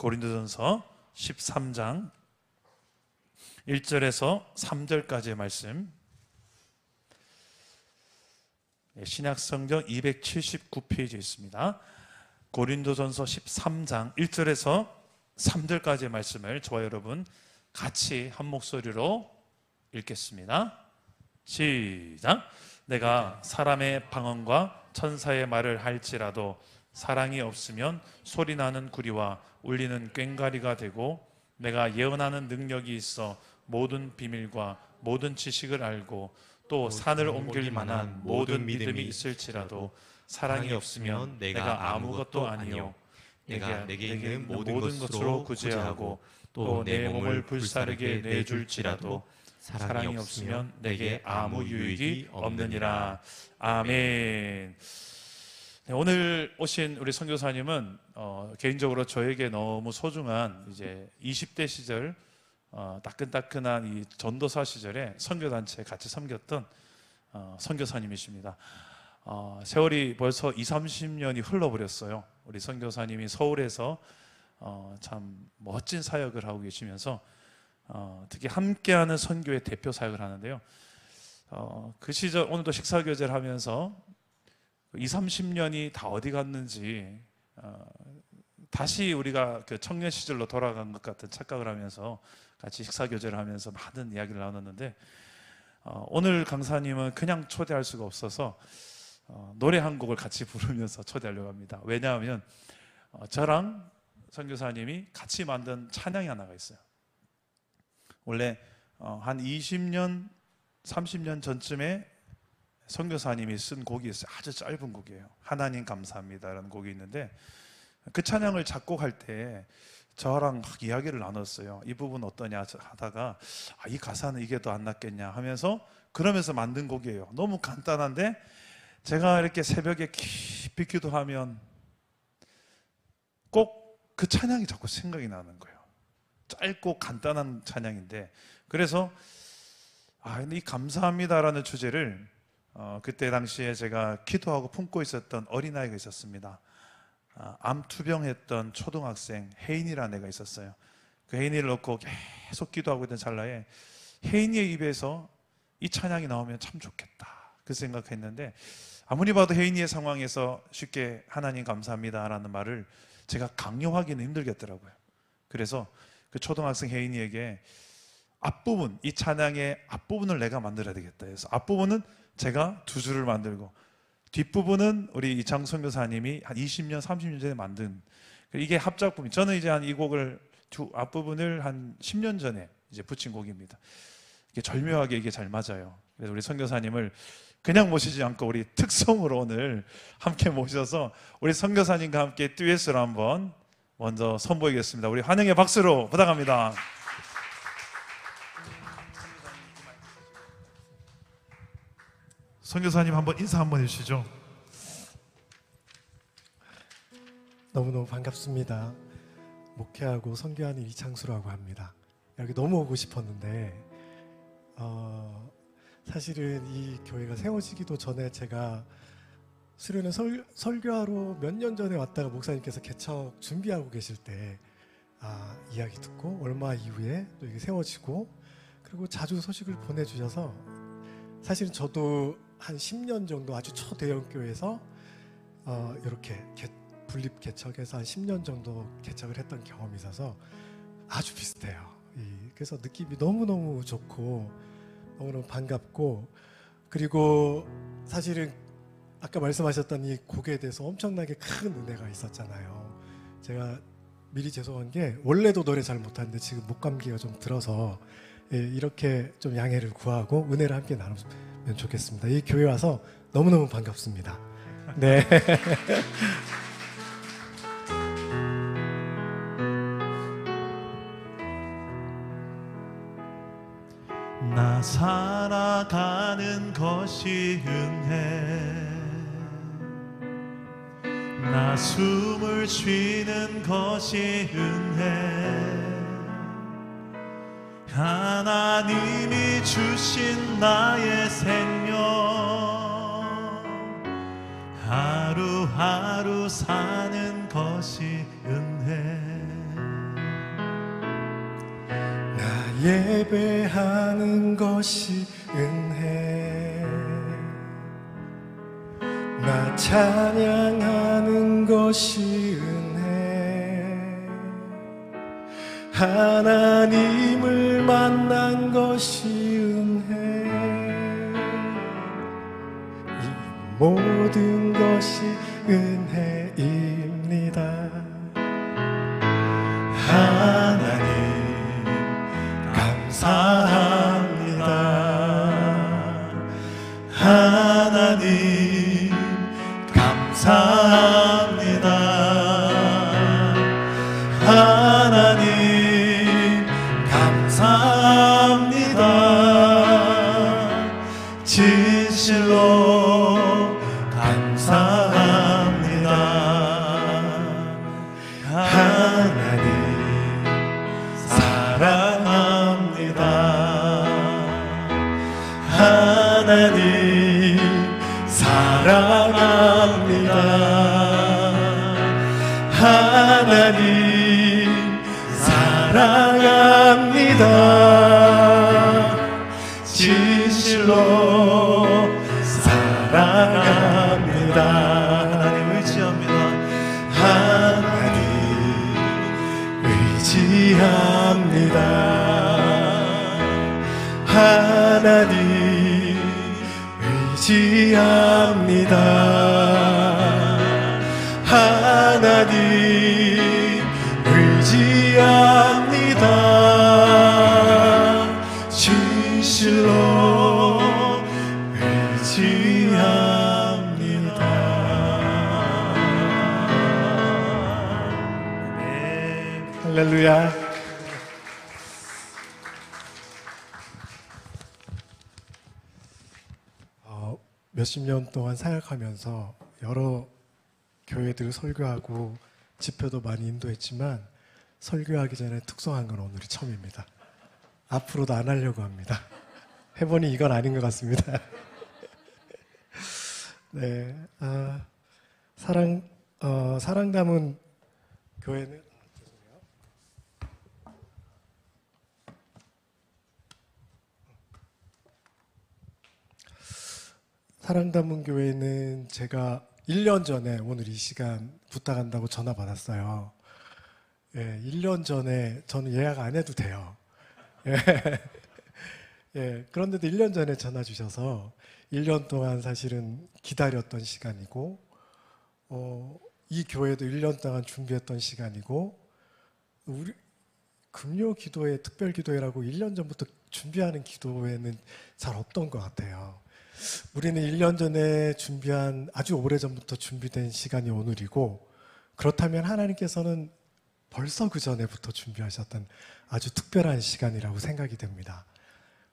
고린도전서 13장 1절에서 3절까지의 말씀, 신약성경 279페이지에 있습니다. 고린도전서 13장 1절에서 3절까지의 말씀을 저와 여러분 같이 한 목소리로 읽겠습니다. 시작. 내가 사람의 방언과 천사의 말을 할지라도 사랑이 없으면 소리나는 구리와 울리는 꽹과리가 되고, 내가 예언하는 능력이 있어 모든 비밀과 모든 지식을 알고 또 산을 옮길 만한 모든 믿음이 있을지라도 사랑이 없으면 내가 아무것도 아니요. 내가 내게 있는 모든 것으로 구제하고 또 내 몸을 불사르게 내줄지라도 사랑이 없으면 내게 아무 유익이 없느니라. 아멘. 네, 오늘 오신 우리 선교사님은 개인적으로 저에게 너무 소중한 이제 20대 시절 따끈따끈한 이 전도사 시절에 선교단체에 같이 섬겼던 선교사님이십니다. 세월이 벌써 20-30년이 흘러버렸어요. 우리 선교사님이 서울에서 참 멋진 사역을 하고 계시면서 특히 함께하는 선교의 대표 사역을 하는데요. 그 시절 오늘도 식사교제를 하면서 20-30년이 다 어디 갔는지 다시 우리가 그 청년 시절로 돌아간 것 같은 착각을 하면서 같이 식사교제를 하면서 많은 이야기를 나눴는데, 오늘 강사님은 그냥 초대할 수가 없어서 노래 한 곡을 같이 부르면서 초대하려고 합니다. 왜냐하면 저랑 선교사님이 같이 만든 찬양이 하나가 있어요. 원래 한 20년, 30년 전쯤에 선교사님이 쓴 곡이 있어요. 아주 짧은 곡이에요. 하나님 감사합니다라는 곡이 있는데, 그 찬양을 작곡할 때 저랑 막 이야기를 나눴어요. 이 부분 어떠냐 하다가 이 가사는 이게 더 안 낫겠냐 하면서 그러면서 만든 곡이에요. 너무 간단한데 제가 이렇게 새벽에 깊이 기도하면 꼭 그 찬양이 자꾸 생각이 나는 거예요. 짧고 간단한 찬양인데, 그래서 근데 이 감사합니다라는 주제를 그때 당시에 제가 기도하고 품고 있었던 어린아이가 있었습니다. 암투병했던 초등학생 혜인이라는 애가 있었어요. 그 혜인이를 놓고 계속 기도하고 있던 찰나에 혜인이의 입에서 이 찬양이 나오면 참 좋겠다 그 생각했는데, 아무리 봐도 혜인이의 상황에서 쉽게 하나님 감사합니다라는 말을 제가 강요하기는 힘들겠더라고요. 그래서 그 초등학생 혜인이에게 앞부분, 이 찬양의 앞부분을 내가 만들어야 되겠다 해서 앞부분은 제가 두 줄을 만들고 뒷부분은 우리 이창 선교사님이 한 20년, 30년 전에 만든, 이게 합작품이, 저는 이제 한 이 곡을 앞부분을 한 10년 전에 이제 붙인 곡입니다. 이게 절묘하게 이게 잘 맞아요. 그래서 우리 선교사님을 그냥 모시지 않고 우리 특송으로 오늘 함께 모셔서 우리 선교사님과 함께 듀엣으로 한번 먼저 선보이겠습니다. 우리 환영의 박수로 부탁합니다. 선교사님 한번 인사 한번 해주시죠. 너무너무 반갑습니다. 목회하고 선교하는 이창수라고 합니다. 여기 너무 오고 싶었는데 사실은 이 교회가 세워지기도 전에 제가 수련회 설교하러 몇 년 전에 왔다가 목사님께서 개척 준비하고 계실 때 이야기 듣고 얼마 이후에 또 이게 세워지고, 그리고 자주 소식을 보내주셔서 사실은 저도 한 10년 정도 아주 초대형 교회에서 이렇게 분립 개척해서 한 10년 정도 개척을 했던 경험이 있어서 아주 비슷해요. 그래서 느낌이 너무너무 좋고 너무너무 반갑고, 그리고 사실은 아까 말씀하셨던 이 곡에 대해서 엄청나게 큰 은혜가 있었잖아요. 제가 미리 죄송한 게 원래도 노래 잘 못하는데 지금 목감기가 좀 들어서 이렇게 좀 양해를 구하고 은혜를 함께 나누면 좋겠습니다. 이 교회 와서 너무너무 반갑습니다. 네. 나 살아가는 것이 은혜, 나 숨을 쉬는 것이 은혜, 하나님이 주신 나의 생명, 하루하루 사는 것이 은혜. 예배하는 것이 은혜, 나 찬양하는 것이 은혜, 하나님을 만난 것이 은혜, 이 모든 것이 은혜입니다. 하나님 감사합니다. 하나님 감사합니다. 하나님 감사합니다. 진실로 감사합니다. 하나님 사랑합니다. 하나님 사랑합니다. 하나님 사랑합니다. 진실로 사랑합니다. 하나님 의지합니다. 하나님 의지합니다. 하나님 의지합니다. 하나님 의지합니다. 진실로 의지합니다. 할렐루야. 몇십 년 동안 사역하면서 여러 교회들을 설교하고 집회도 많이 인도했지만 설교하기 전에 특송한 건 오늘이 처음입니다. 앞으로도 안 하려고 합니다. 해보니 이건 아닌 것 같습니다. 네, 사랑 담은 교회는 사랑 담은 교회는 제가 1년 전에 오늘 이 시간 부탁한다고 전화 받았어요. 예, 1년 전에 저는 예약 안 해도 돼요. 예, 예, 그런데도 1년 전에 전화 주셔서 1년 동안 사실은 기다렸던 시간이고 이 교회도 1년 동안 준비했던 시간이고 우리 금요 기도회, 특별 기도회라고 1년 전부터 준비하는 기도회는 잘 없던 것 같아요. 우리는 1년 전에 준비한 아주 오래전부터 준비된 시간이 오늘이고 그렇다면 하나님께서는 벌써 그 전에부터 준비하셨던 아주 특별한 시간이라고 생각이 됩니다.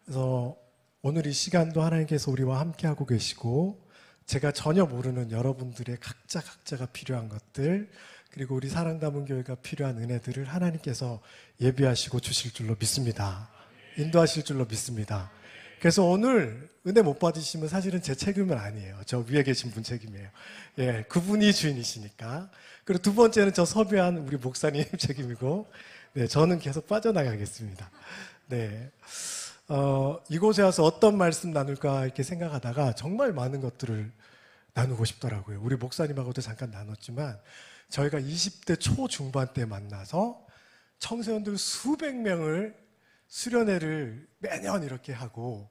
그래서 오늘 이 시간도 하나님께서 우리와 함께하고 계시고 제가 전혀 모르는 여러분들의 각자가 필요한 것들 그리고 우리 사랑 담은 교회가 필요한 은혜들을 하나님께서 예비하시고 주실 줄로 믿습니다. 인도하실 줄로 믿습니다. 그래서 오늘 은혜 못 받으시면 사실은 제 책임은 아니에요. 저 위에 계신 분 책임이에요. 예, 그분이 주인이시니까. 그리고 두 번째는 저 섭외한 우리 목사님 책임이고, 네, 저는 계속 빠져나가겠습니다. 네, 이곳에 와서 어떤 말씀 나눌까 이렇게 생각하다가 정말 많은 것들을 나누고 싶더라고요. 우리 목사님하고도 잠깐 나눴지만 저희가 20대 초중반 때 만나서 청소년들 수백 명을 수련회를 매년 이렇게 하고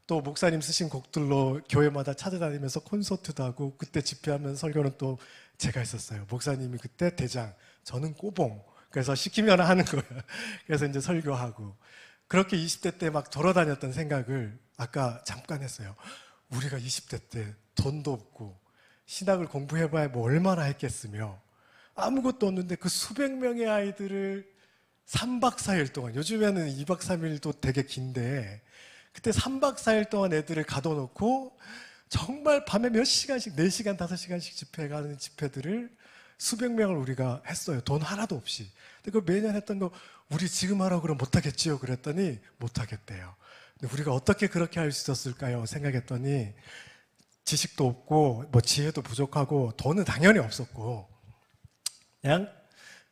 또 목사님 쓰신 곡들로 교회마다 찾아다니면서 콘서트도 하고 그때 집회하면서 설교는 또 제가 했었어요. 목사님이 그때 대장, 저는 꼬봉. 그래서 시키면 하는 거예요. 그래서 이제 설교하고 그렇게 20대 때 막 돌아다녔던 생각을 아까 잠깐 했어요. 우리가 20대 때 돈도 없고 신학을 공부해봐야 뭐 얼마나 했겠으며 아무것도 없는데 그 수백 명의 아이들을 3박 4일 동안, 요즘에는 2박 3일도 되게 긴데 그때 3박 4일 동안 애들을 가둬놓고 정말 밤에 몇 시간씩 4시간, 5시간씩 집회 가는 집회들을 수백 명을 우리가 했어요. 돈 하나도 없이. 근데 그 매년 했던 거 우리 지금 하라고 그러면 못하겠지요? 그랬더니 못하겠대요. 근데 우리가 어떻게 그렇게 할 수 있었을까요? 생각했더니 지식도 없고 뭐 지혜도 부족하고 돈은 당연히 없었고 그냥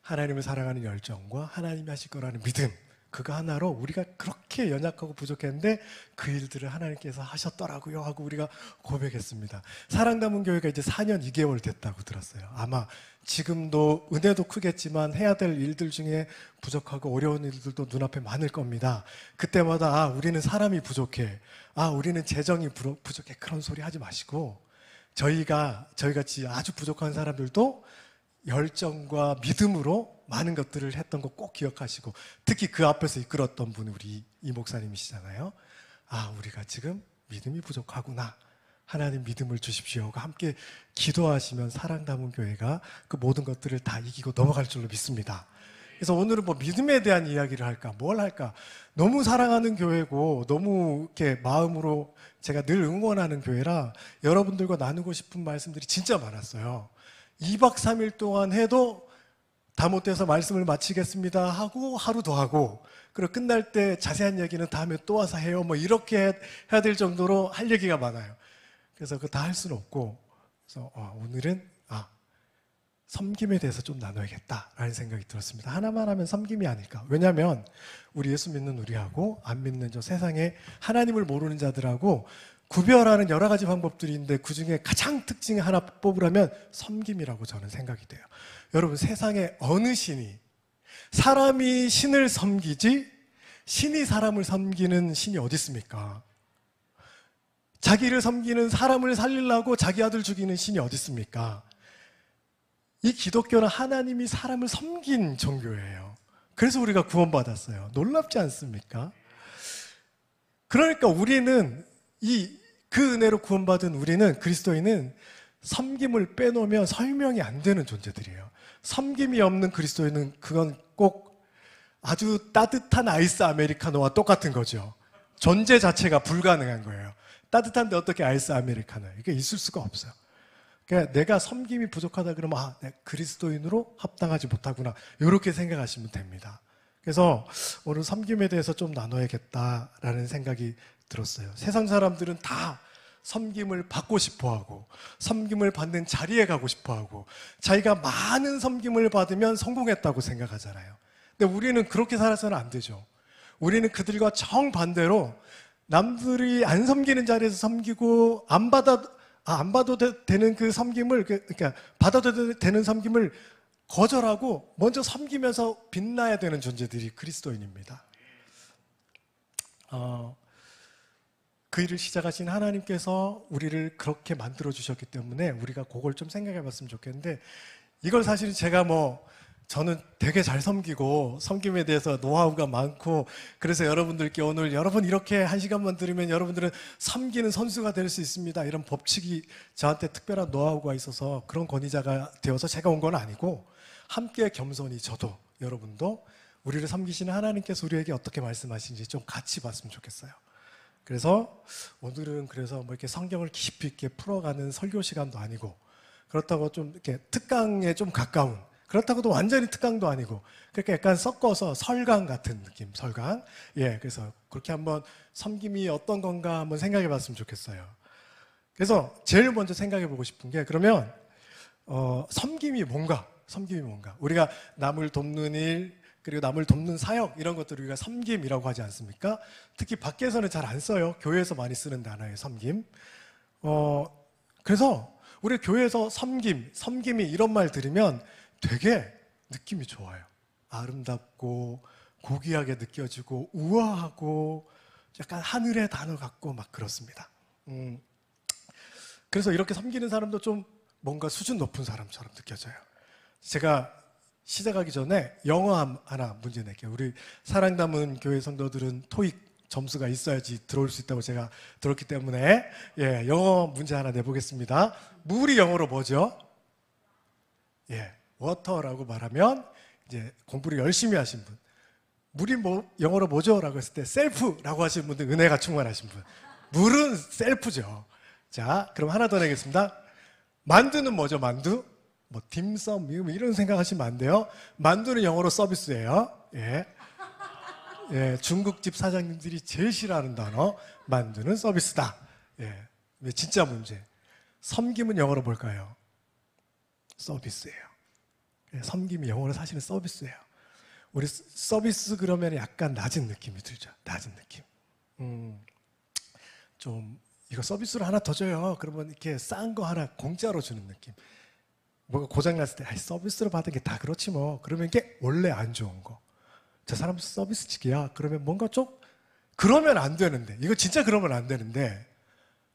하나님을 사랑하는 열정과 하나님이 하실 거라는 믿음 그거 하나로 우리가 그렇게 연약하고 부족했는데 그 일들을 하나님께서 하셨더라고요 하고 우리가 고백했습니다. 사랑 담은 교회가 이제 4년 2개월 됐다고 들었어요. 아마 지금도 은혜도 크겠지만 해야 될 일들 중에 부족하고 어려운 일들도 눈앞에 많을 겁니다. 그때마다 우리는 사람이 부족해, 우리는 재정이 부족해, 그런 소리 하지 마시고 저희 같이 아주 부족한 사람들도 열정과 믿음으로 많은 것들을 했던 거 꼭 기억하시고, 특히 그 앞에서 이끌었던 분이 우리 이 목사님이시잖아요. 우리가 지금 믿음이 부족하구나, 하나님 믿음을 주십시오 하고 함께 기도하시면 사랑 담은 교회가 그 모든 것들을 다 이기고 넘어갈 줄로 믿습니다. 그래서 오늘은 뭐 믿음에 대한 이야기를 할까, 뭘 할까, 너무 사랑하는 교회고 너무 이렇게 마음으로 제가 늘 응원하는 교회라 여러분들과 나누고 싶은 말씀들이 진짜 많았어요. 2박 3일 동안 해도 다 못해서 말씀을 마치겠습니다 하고 하루 더 하고, 그리고 끝날 때 자세한 얘기는 다음에 또 와서 해요, 뭐 이렇게 해야 될 정도로 할 얘기가 많아요. 그래서 그거 다 할 수는 없고, 그래서 오늘은 섬김에 대해서 좀 나눠야겠다라는 생각이 들었습니다. 하나만 하면 섬김이 아닐까. 왜냐하면 우리 예수 믿는 우리하고 안 믿는 저 세상에 하나님을 모르는 자들하고 구별하는 여러 가지 방법들이 있는데 그 중에 가장 특징 하나 뽑으라면 섬김이라고 저는 생각이 돼요. 여러분, 세상에 어느 신이, 사람이 신을 섬기지 신이 사람을 섬기는 신이 어디 있습니까? 자기를 섬기는, 사람을 살리려고 자기 아들 죽이는 신이 어디 있습니까? 이 기독교는 하나님이 사람을 섬긴 종교예요. 그래서 우리가 구원받았어요. 놀랍지 않습니까? 그러니까 우리는 그 은혜로 구원받은 우리는, 그리스도인은 섬김을 빼놓으면 설명이 안 되는 존재들이에요. 섬김이 없는 그리스도인은 그건 꼭 아주 따뜻한 아이스 아메리카노와 똑같은 거죠. 존재 자체가 불가능한 거예요. 따뜻한데 어떻게 아이스 아메리카노예요? 이게 있을 수가 없어요. 그러니까 내가 섬김이 부족하다 그러면 내가 그리스도인으로 합당하지 못하구나, 이렇게 생각하시면 됩니다. 그래서 오늘 섬김에 대해서 좀 나눠야겠다라는 생각이 들었어요. 세상 사람들은 다 섬김을 받고 싶어하고 섬김을 받는 자리에 가고 싶어하고 자기가 많은 섬김을 받으면 성공했다고 생각하잖아요. 근데 우리는 그렇게 살아서는 안 되죠. 우리는 그들과 정반대로 남들이 안 섬기는 자리에서 섬기고 안 받아도 되는 그 섬김을, 그러니까 받아도 되는 섬김을 거절하고 먼저 섬기면서 빛나야 되는 존재들이 그리스도인입니다. 그 일을 시작하신 하나님께서 우리를 그렇게 만들어 주셨기 때문에 우리가 그걸 좀 생각해 봤으면 좋겠는데, 이걸 사실은 제가 저는 되게 잘 섬기고 섬김에 대해서 노하우가 많고, 그래서 여러분들께 오늘 여러분 이렇게 한 시간만 들으면 여러분들은 섬기는 선수가 될 수 있습니다, 이런 법칙이 저한테 특별한 노하우가 있어서 그런 권위자가 되어서 제가 온 건 아니고, 함께 겸손히 저도 여러분도 우리를 섬기시는 하나님께서 우리에게 어떻게 말씀하시는지 좀 같이 봤으면 좋겠어요. 그래서 오늘은 뭐 이렇게 성경을 깊이 있게 풀어가는 설교 시간도 아니고, 그렇다고 좀 이렇게 특강에 좀 가까운, 그렇다고도 완전히 특강도 아니고, 그렇게 약간 섞어서 설강 같은 느낌, 설강. 그래서 그렇게 한번 섬김이 어떤 건가 한번 생각해 봤으면 좋겠어요. 그래서 제일 먼저 생각해 보고 싶은 게, 그러면 섬김이 뭔가? 우리가 남을 돕는 일, 그리고 남을 돕는 사역, 이런 것들을 우리가 섬김이라고 하지 않습니까? 특히 밖에서는 잘 안 써요. 교회에서 많이 쓰는 단어예요, 섬김. 그래서 우리 교회에서 섬김이 이런 말 들으면 되게 느낌이 좋아요. 아름답고 고귀하게 느껴지고 우아하고 약간 하늘의 단어 같고 막 그렇습니다. 그래서 이렇게 섬기는 사람도 좀 뭔가 수준 높은 사람처럼 느껴져요. 제가 시작하기 전에 영어 하나 문제 낼게요. 우리 사랑 담은 교회 성도들은 토익 점수가 있어야지 들어올 수 있다고 제가 들었기 때문에 영어 문제 하나 내보겠습니다. 물이 영어로 뭐죠? 워터라고 말하면 이제 공부를 열심히 하신 분. 물이 영어로 뭐죠? 라고 했을 때 셀프라고 하시는 분들, 은혜가 충만하신 분. 물은 셀프죠. 자, 그럼 하나 더 내겠습니다. 만두는 뭐죠? 만두? 딤섬 이런 생각하시면 안 돼요. 만두는 영어로 서비스예요. 중국집 사장님들이 제일 싫어하는 단어, 만두는 서비스다. 진짜 문제. 섬김은 영어로 뭘까요? 서비스예요. 섬김이 영어로 사실은 서비스예요. 우리 서비스 그러면 약간 낮은 느낌이 들죠. 낮은 느낌. 좀 이거 서비스로 하나 더 줘요. 그러면 이렇게 싼 거 하나 공짜로 주는 느낌. 뭐가 고장났을 때 서비스로 받은 게 다 그렇지 뭐. 그러면 이게 원래 안 좋은 거. 저 사람 서비스직이야. 그러면 뭔가 좀 그러면 안 되는데, 이거 진짜 그러면 안 되는데,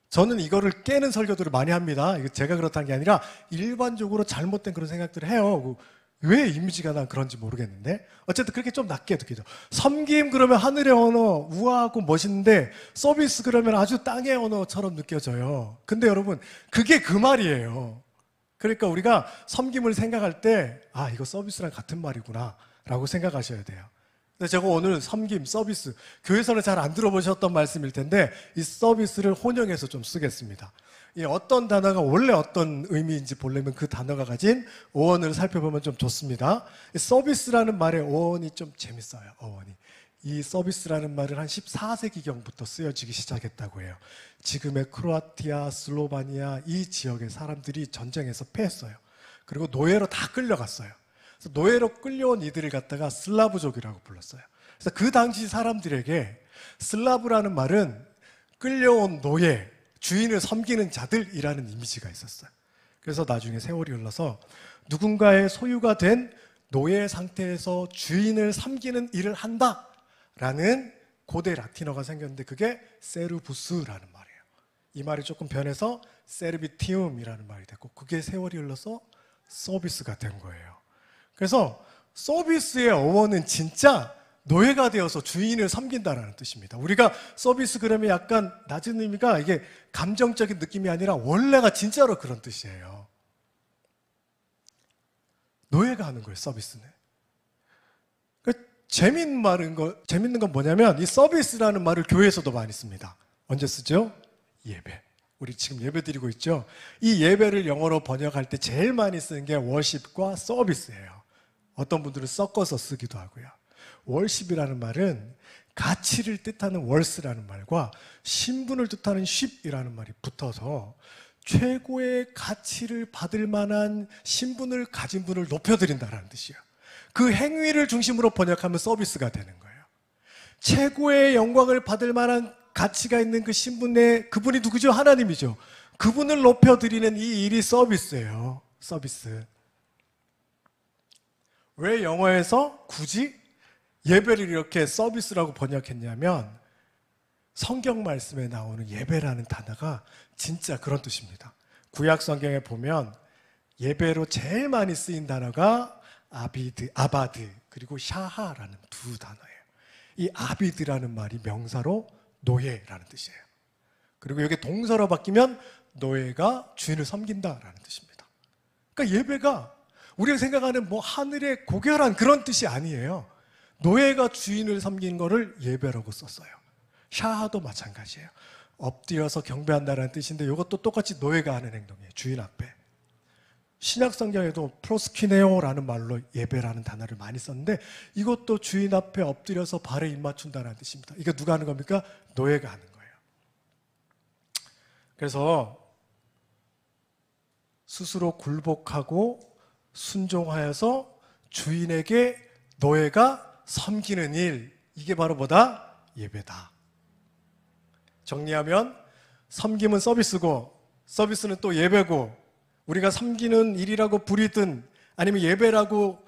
저는 이거를 깨는 설교들을 많이 합니다. 이거 제가 그렇다는 게 아니라 일반적으로 잘못된 그런 생각들을 해요. 왜 이미지가 난 그런지 모르겠는데 어쨌든 그렇게 좀 낮게 느끼죠. 섬김 그러면 하늘의 언어 우아하고 멋있는데 서비스 그러면 아주 땅의 언어처럼 느껴져요. 근데 여러분 그게 그 말이에요. 그러니까 우리가 섬김을 생각할 때 이거 서비스랑 같은 말이구나 라고 생각하셔야 돼요. 근데 제가 오늘 섬김, 서비스, 교회에서는 잘 안 들어보셨던 말씀일 텐데 이 서비스를 혼용해서 좀 쓰겠습니다. 이 어떤 단어가 원래 어떤 의미인지 보려면 그 단어가 가진 어원을 살펴보면 좀 좋습니다. 이 서비스라는 말의 어원이 좀 재밌어요. 어원이. 이 서비스라는 말은 한 14세기경부터 쓰여지기 시작했다고 해요. 지금의 크로아티아, 슬로바니아 이 지역의 사람들이 전쟁에서 패했어요. 그리고 노예로 다 끌려갔어요. 그래서 노예로 끌려온 이들을 갖다가 슬라브족이라고 불렀어요. 그래서 그 당시 사람들에게 슬라브라는 말은 끌려온 노예, 주인을 섬기는 자들이라는 이미지가 있었어요. 그래서 나중에 세월이 흘러서 누군가의 소유가 된 노예 상태에서 주인을 섬기는 일을 한다라는 고대 라틴어가 생겼는데 그게 세르부스라는 말이에요. 이 말이 조금 변해서 세르비티움이라는 말이 됐고 그게 세월이 흘러서 서비스가 된 거예요. 그래서 서비스의 어원은 진짜 노예가 되어서 주인을 섬긴다라는 뜻입니다. 우리가 서비스 그러면 약간 낮은 의미가 이게 감정적인 느낌이 아니라 원래가 진짜로 그런 뜻이에요. 노예가 하는 거예요, 서비스는. 재밌는 건 뭐냐면 이 서비스라는 말을 교회에서도 많이 씁니다. 언제 쓰죠? 예배. 우리 지금 예배 드리고 있죠? 이 예배를 영어로 번역할 때 제일 많이 쓰는 게 워십과 서비스예요. 어떤 분들은 섞어서 쓰기도 하고요. 월십이라는 말은 가치를 뜻하는 월스라는 말과 신분을 뜻하는 쉽이라는 말이 붙어서 최고의 가치를 받을 만한 신분을 가진 분을 높여드린다는 뜻이에요. 그 행위를 중심으로 번역하면 서비스가 되는 거예요. 최고의 영광을 받을 만한 가치가 있는 그 신분의 그분이 누구죠? 하나님이죠. 그분을 높여드리는 이 일이 서비스예요. 서비스. 왜 영어에서 굳이 예배를 이렇게 서비스라고 번역했냐면 성경 말씀에 나오는 예배라는 단어가 진짜 그런 뜻입니다. 구약 성경에 보면 예배로 제일 많이 쓰인 단어가 아바드 그리고 샤하라는 두 단어예요. 이 아비드라는 말이 명사로 노예라는 뜻이에요. 그리고 여기 동사로 바뀌면 노예가 주인을 섬긴다라는 뜻입니다. 그러니까 예배가 우리가 생각하는 하늘의 고결한 그런 뜻이 아니에요. 노예가 주인을 섬긴 거를 예배라고 썼어요. 샤하도 마찬가지예요. 엎드려서 경배한다는 뜻인데 이것도 똑같이 노예가 하는 행동이에요. 주인 앞에. 신약 성경에도 프로스키네오라는 말로 예배라는 단어를 많이 썼는데 이것도 주인 앞에 엎드려서 발에 입맞춘다는 뜻입니다. 이거 누가 하는 겁니까? 노예가 하는 거예요. 그래서 스스로 굴복하고 순종하여서 주인에게 노예가 섬기는 일, 이게 바로 뭐다? 예배다. 정리하면 섬김은 서비스고 서비스는 또 예배고 우리가 섬기는 일이라고 부르든 아니면 예배라고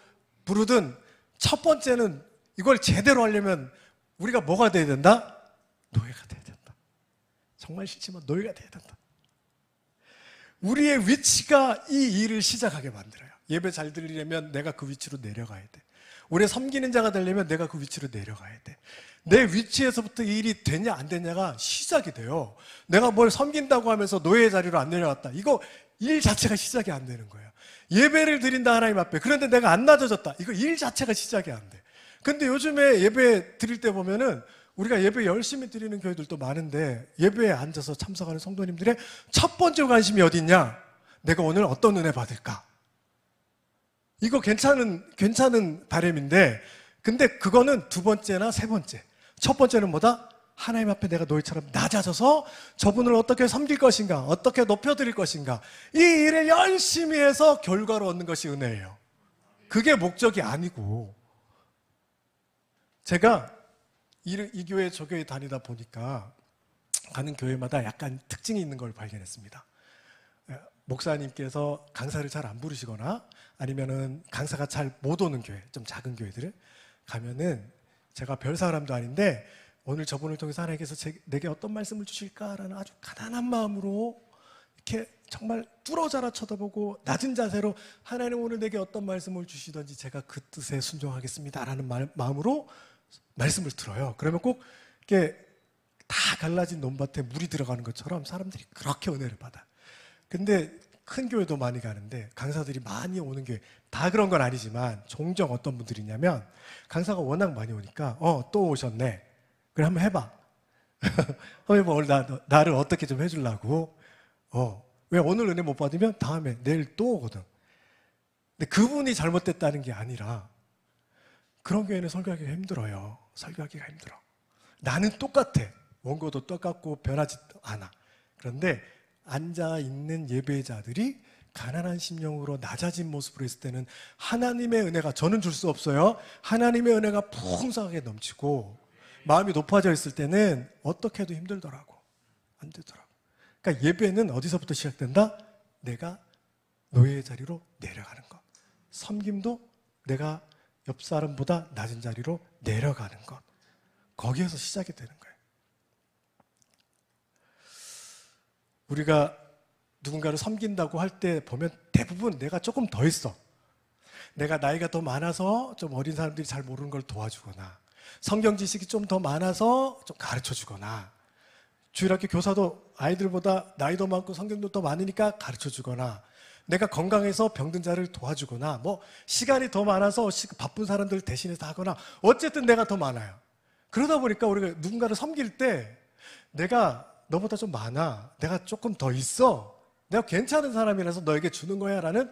부르든 첫 번째는 이걸 제대로 하려면 우리가 뭐가 돼야 된다? 노예가 돼야 된다. 정말 싫지만 노예가 돼야 된다. 우리의 위치가 이 일을 시작하게 만들어요. 예배 잘 드리려면 내가 그 위치로 내려가야 돼. 우리 섬기는 자가 되려면 내가 그 위치로 내려가야 돼. 내 위치에서부터 이 일이 되냐 안 되냐가 시작이 돼요. 내가 뭘 섬긴다고 하면서 노예의 자리로 안 내려갔다. 이거 일 자체가 시작이 안 되는 거예요. 예배를 드린다 하나님 앞에. 그런데 내가 안 낮아졌다. 이거 일 자체가 시작이 안 돼. 근데 요즘에 예배 드릴 때 보면은 우리가 예배 열심히 드리는 교회들도 많은데 예배에 앉아서 참석하는 성도님들의 첫 번째 관심이 어디 있냐? 내가 오늘 어떤 은혜 받을까? 이거 괜찮은 바람인데 근데 그거는 두 번째나 세 번째. 첫 번째는 뭐다? 하나님 앞에 내가 노예처럼 낮아져서 저분을 어떻게 섬길 것인가, 어떻게 높여드릴 것인가, 이 일을 열심히 해서 결과로 얻는 것이 은혜예요. 그게 목적이 아니고 제가 이 교회 저 교회 다니다 보니까 가는 교회마다 약간 특징이 있는 걸 발견했습니다. 목사님께서 강사를 잘 안 부르시거나 아니면은 강사가 잘 못 오는 교회, 좀 작은 교회들을 가면은 제가 별 사람도 아닌데 오늘 저분을 통해서 하나님께서 내게 어떤 말씀을 주실까라는 아주 가난한 마음으로 이렇게 정말 뚫어져라 쳐다보고 낮은 자세로 하나님 오늘 내게 어떤 말씀을 주시든지 제가 그 뜻에 순종하겠습니다라는 마음으로 말씀을 들어요. 그러면 꼭 이렇게 다 갈라진 논밭에 물이 들어가는 것처럼 사람들이 그렇게 은혜를 받아. 근데 큰 교회도 많이 가는데 강사들이 많이 오는 교회 다 그런 건 아니지만 종종 어떤 분들이 있냐면 강사가 워낙 많이 오니까 또 오셨네. 그래 한번 해봐. 한번 해봐. 오늘 나를 어떻게 좀 해주려고. 왜 오늘 은혜 못 받으면 다음에 내일 또 오거든. 근데 그분이 잘못됐다는 게 아니라 그런 교회는 설교하기가 힘들어요. 설교하기가 힘들어. 나는 똑같아. 원고도 똑같고 변하지 않아. 그런데 앉아있는 예배자들이 가난한 심령으로 낮아진 모습으로 있을 때는 하나님의 은혜가 저는 줄 수 없어요. 하나님의 은혜가 풍성하게 넘치고 마음이 높아져 있을 때는 어떻게 해도 힘들더라고. 안 되더라고. 그러니까 예배는 어디서부터 시작된다? 내가 노예의 자리로 내려가는 것. 섬김도 내가 옆 사람보다 낮은 자리로 내려가는 것. 거기에서 시작이 되는 거예요. 우리가 누군가를 섬긴다고 할 때 보면 대부분 내가 조금 더 있어. 내가 나이가 더 많아서 좀 어린 사람들이 잘 모르는 걸 도와주거나 성경 지식이 좀 더 많아서 좀 가르쳐 주거나 주일학교 교사도 아이들보다 나이도 많고 성경도 더 많으니까 가르쳐 주거나 내가 건강해서 병든 자를 도와주거나 뭐 시간이 더 많아서 바쁜 사람들 대신해서 하거나 어쨌든 내가 더 많아요. 그러다 보니까 우리가 누군가를 섬길 때 내가 너보다 좀 많아. 내가 조금 더 있어. 내가 괜찮은 사람이라서 너에게 주는 거야 라는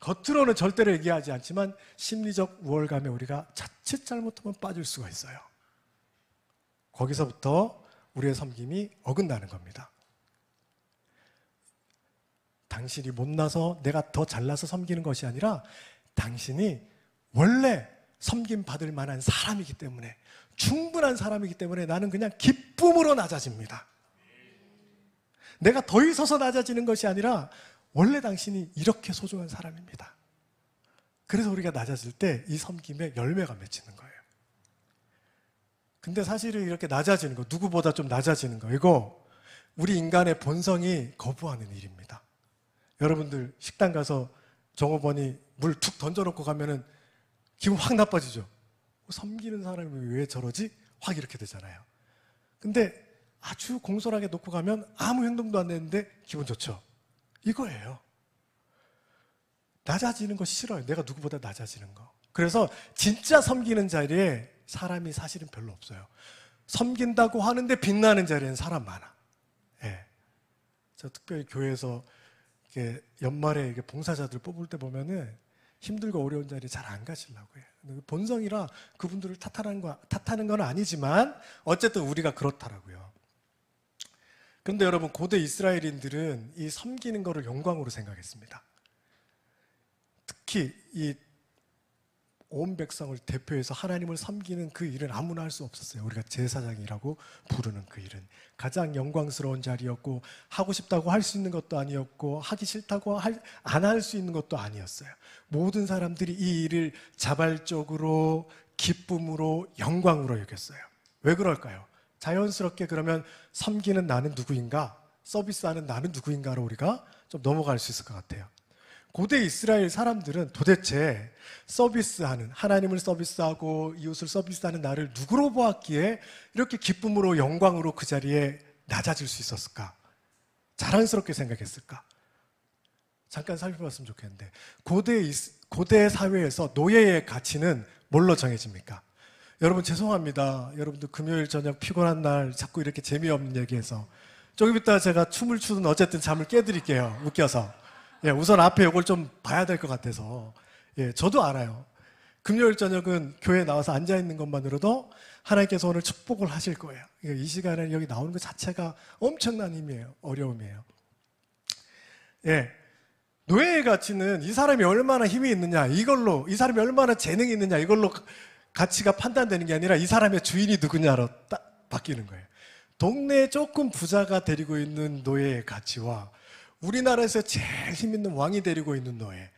겉으로는 절대로 얘기하지 않지만 심리적 우월감에 우리가 자칫 잘못하면 빠질 수가 있어요. 거기서부터 우리의 섬김이 어긋나는 겁니다. 당신이 못나서 내가 더 잘나서 섬기는 것이 아니라 당신이 원래 섬김 받을 만한 사람이기 때문에 충분한 사람이기 때문에 나는 그냥 기쁨으로 낮아집니다. 내가 더 있어서 낮아지는 것이 아니라 원래 당신이 이렇게 소중한 사람입니다. 그래서 우리가 낮아질 때 이 섬김에 열매가 맺히는 거예요. 근데 사실은 이렇게 낮아지는 거, 누구보다 좀 낮아지는 거, 이거 우리 인간의 본성이 거부하는 일입니다. 여러분들 식당 가서 종업원이 물 툭 던져놓고 가면은 기분 확 나빠지죠. 섬기는 사람이 왜 저러지? 확 이렇게 되잖아요. 근데 아주 공손하게 놓고 가면 아무 행동도 안 했는데 기분 좋죠. 이거예요. 낮아지는 거 싫어요. 내가 누구보다 낮아지는 거. 그래서 진짜 섬기는 자리에 사람이 사실은 별로 없어요. 섬긴다고 하는데 빛나는 자리에는 사람 많아. 예. 저 특별히 교회에서 이렇게 연말에 이렇게 봉사자들 뽑을 때 보면은 힘들고 어려운 자리에 잘 안 가시려고 해요. 본성이라 그분들을 탓하는 건 아니지만 어쨌든 우리가 그렇더라고요. 그런데 여러분, 고대 이스라엘인들은 이 섬기는 것을 영광으로 생각했습니다. 특히 이 온 백성을 대표해서 하나님을 섬기는 그 일은 아무나 할 수 없었어요. 우리가 제사장이라고 부르는 그 일은 가장 영광스러운 자리였고 하고 싶다고 할 수 있는 것도 아니었고 하기 싫다고 안 할 수 있는 것도 아니었어요. 모든 사람들이 이 일을 자발적으로 기쁨으로 영광으로 여겼어요. 왜 그럴까요? 자연스럽게 그러면 섬기는 나는 누구인가? 서비스하는 나는 누구인가로 우리가 좀 넘어갈 수 있을 것 같아요. 고대 이스라엘 사람들은 도대체 서비스하는, 하나님을 서비스하고 이웃을 서비스하는 나를 누구로 보았기에 이렇게 기쁨으로 영광으로 그 자리에 낮아질 수 있었을까? 자랑스럽게 생각했을까? 잠깐 살펴봤으면 좋겠는데 고대 사회에서 노예의 가치는 뭘로 정해집니까? 여러분 죄송합니다. 여러분들 금요일 저녁 피곤한 날 자꾸 이렇게 재미없는 얘기해서 조금 이따 제가 춤을 추든 어쨌든 잠을 깨드릴게요. 웃겨서. 예, 우선 앞에 이걸 좀 봐야 될 것 같아서. 예, 저도 알아요. 금요일 저녁은 교회에 나와서 앉아있는 것만으로도 하나님께서 오늘 축복을 하실 거예요. 이 시간에 여기 나오는 것 자체가 엄청난 힘이에요. 어려움이에요. 예, 노예의 가치는 이 사람이 얼마나 힘이 있느냐, 이걸로, 이 사람이 얼마나 재능이 있느냐, 이걸로 가치가 판단되는 게 아니라 이 사람의 주인이 누구냐로 딱 바뀌는 거예요. 동네에 조금 부자가 데리고 있는 노예의 가치와 우리나라에서 제일 힘 있는 왕이 데리고 있는 노예,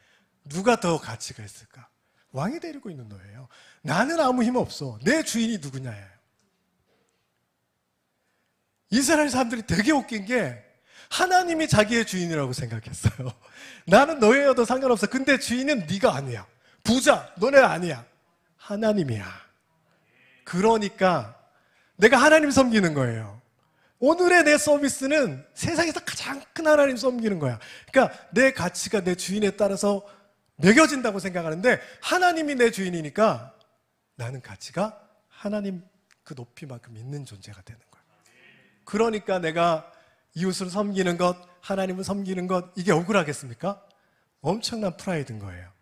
누가 더 가치가 있을까? 왕이 데리고 있는 노예예요. 나는 아무 힘 없어. 내 주인이 누구냐예요. 이스라엘 사람들이 되게 웃긴 게 하나님이 자기의 주인이라고 생각했어요. 나는 노예여도 상관없어. 근데 주인은 네가 아니야. 부자, 너네 아니야. 하나님이야. 그러니까 내가 하나님 섬기는 거예요. 오늘의 내 서비스는 세상에서 가장 큰 하나님 섬기는 거야. 그러니까 내 가치가 내 주인에 따라서 매겨진다고 생각하는데 하나님이 내 주인이니까 나는 가치가 하나님 그 높이만큼 있는 존재가 되는 거야. 그러니까 내가 이웃을 섬기는 것, 하나님을 섬기는 것, 이게 억울하겠습니까? 엄청난 프라이드인 거예요.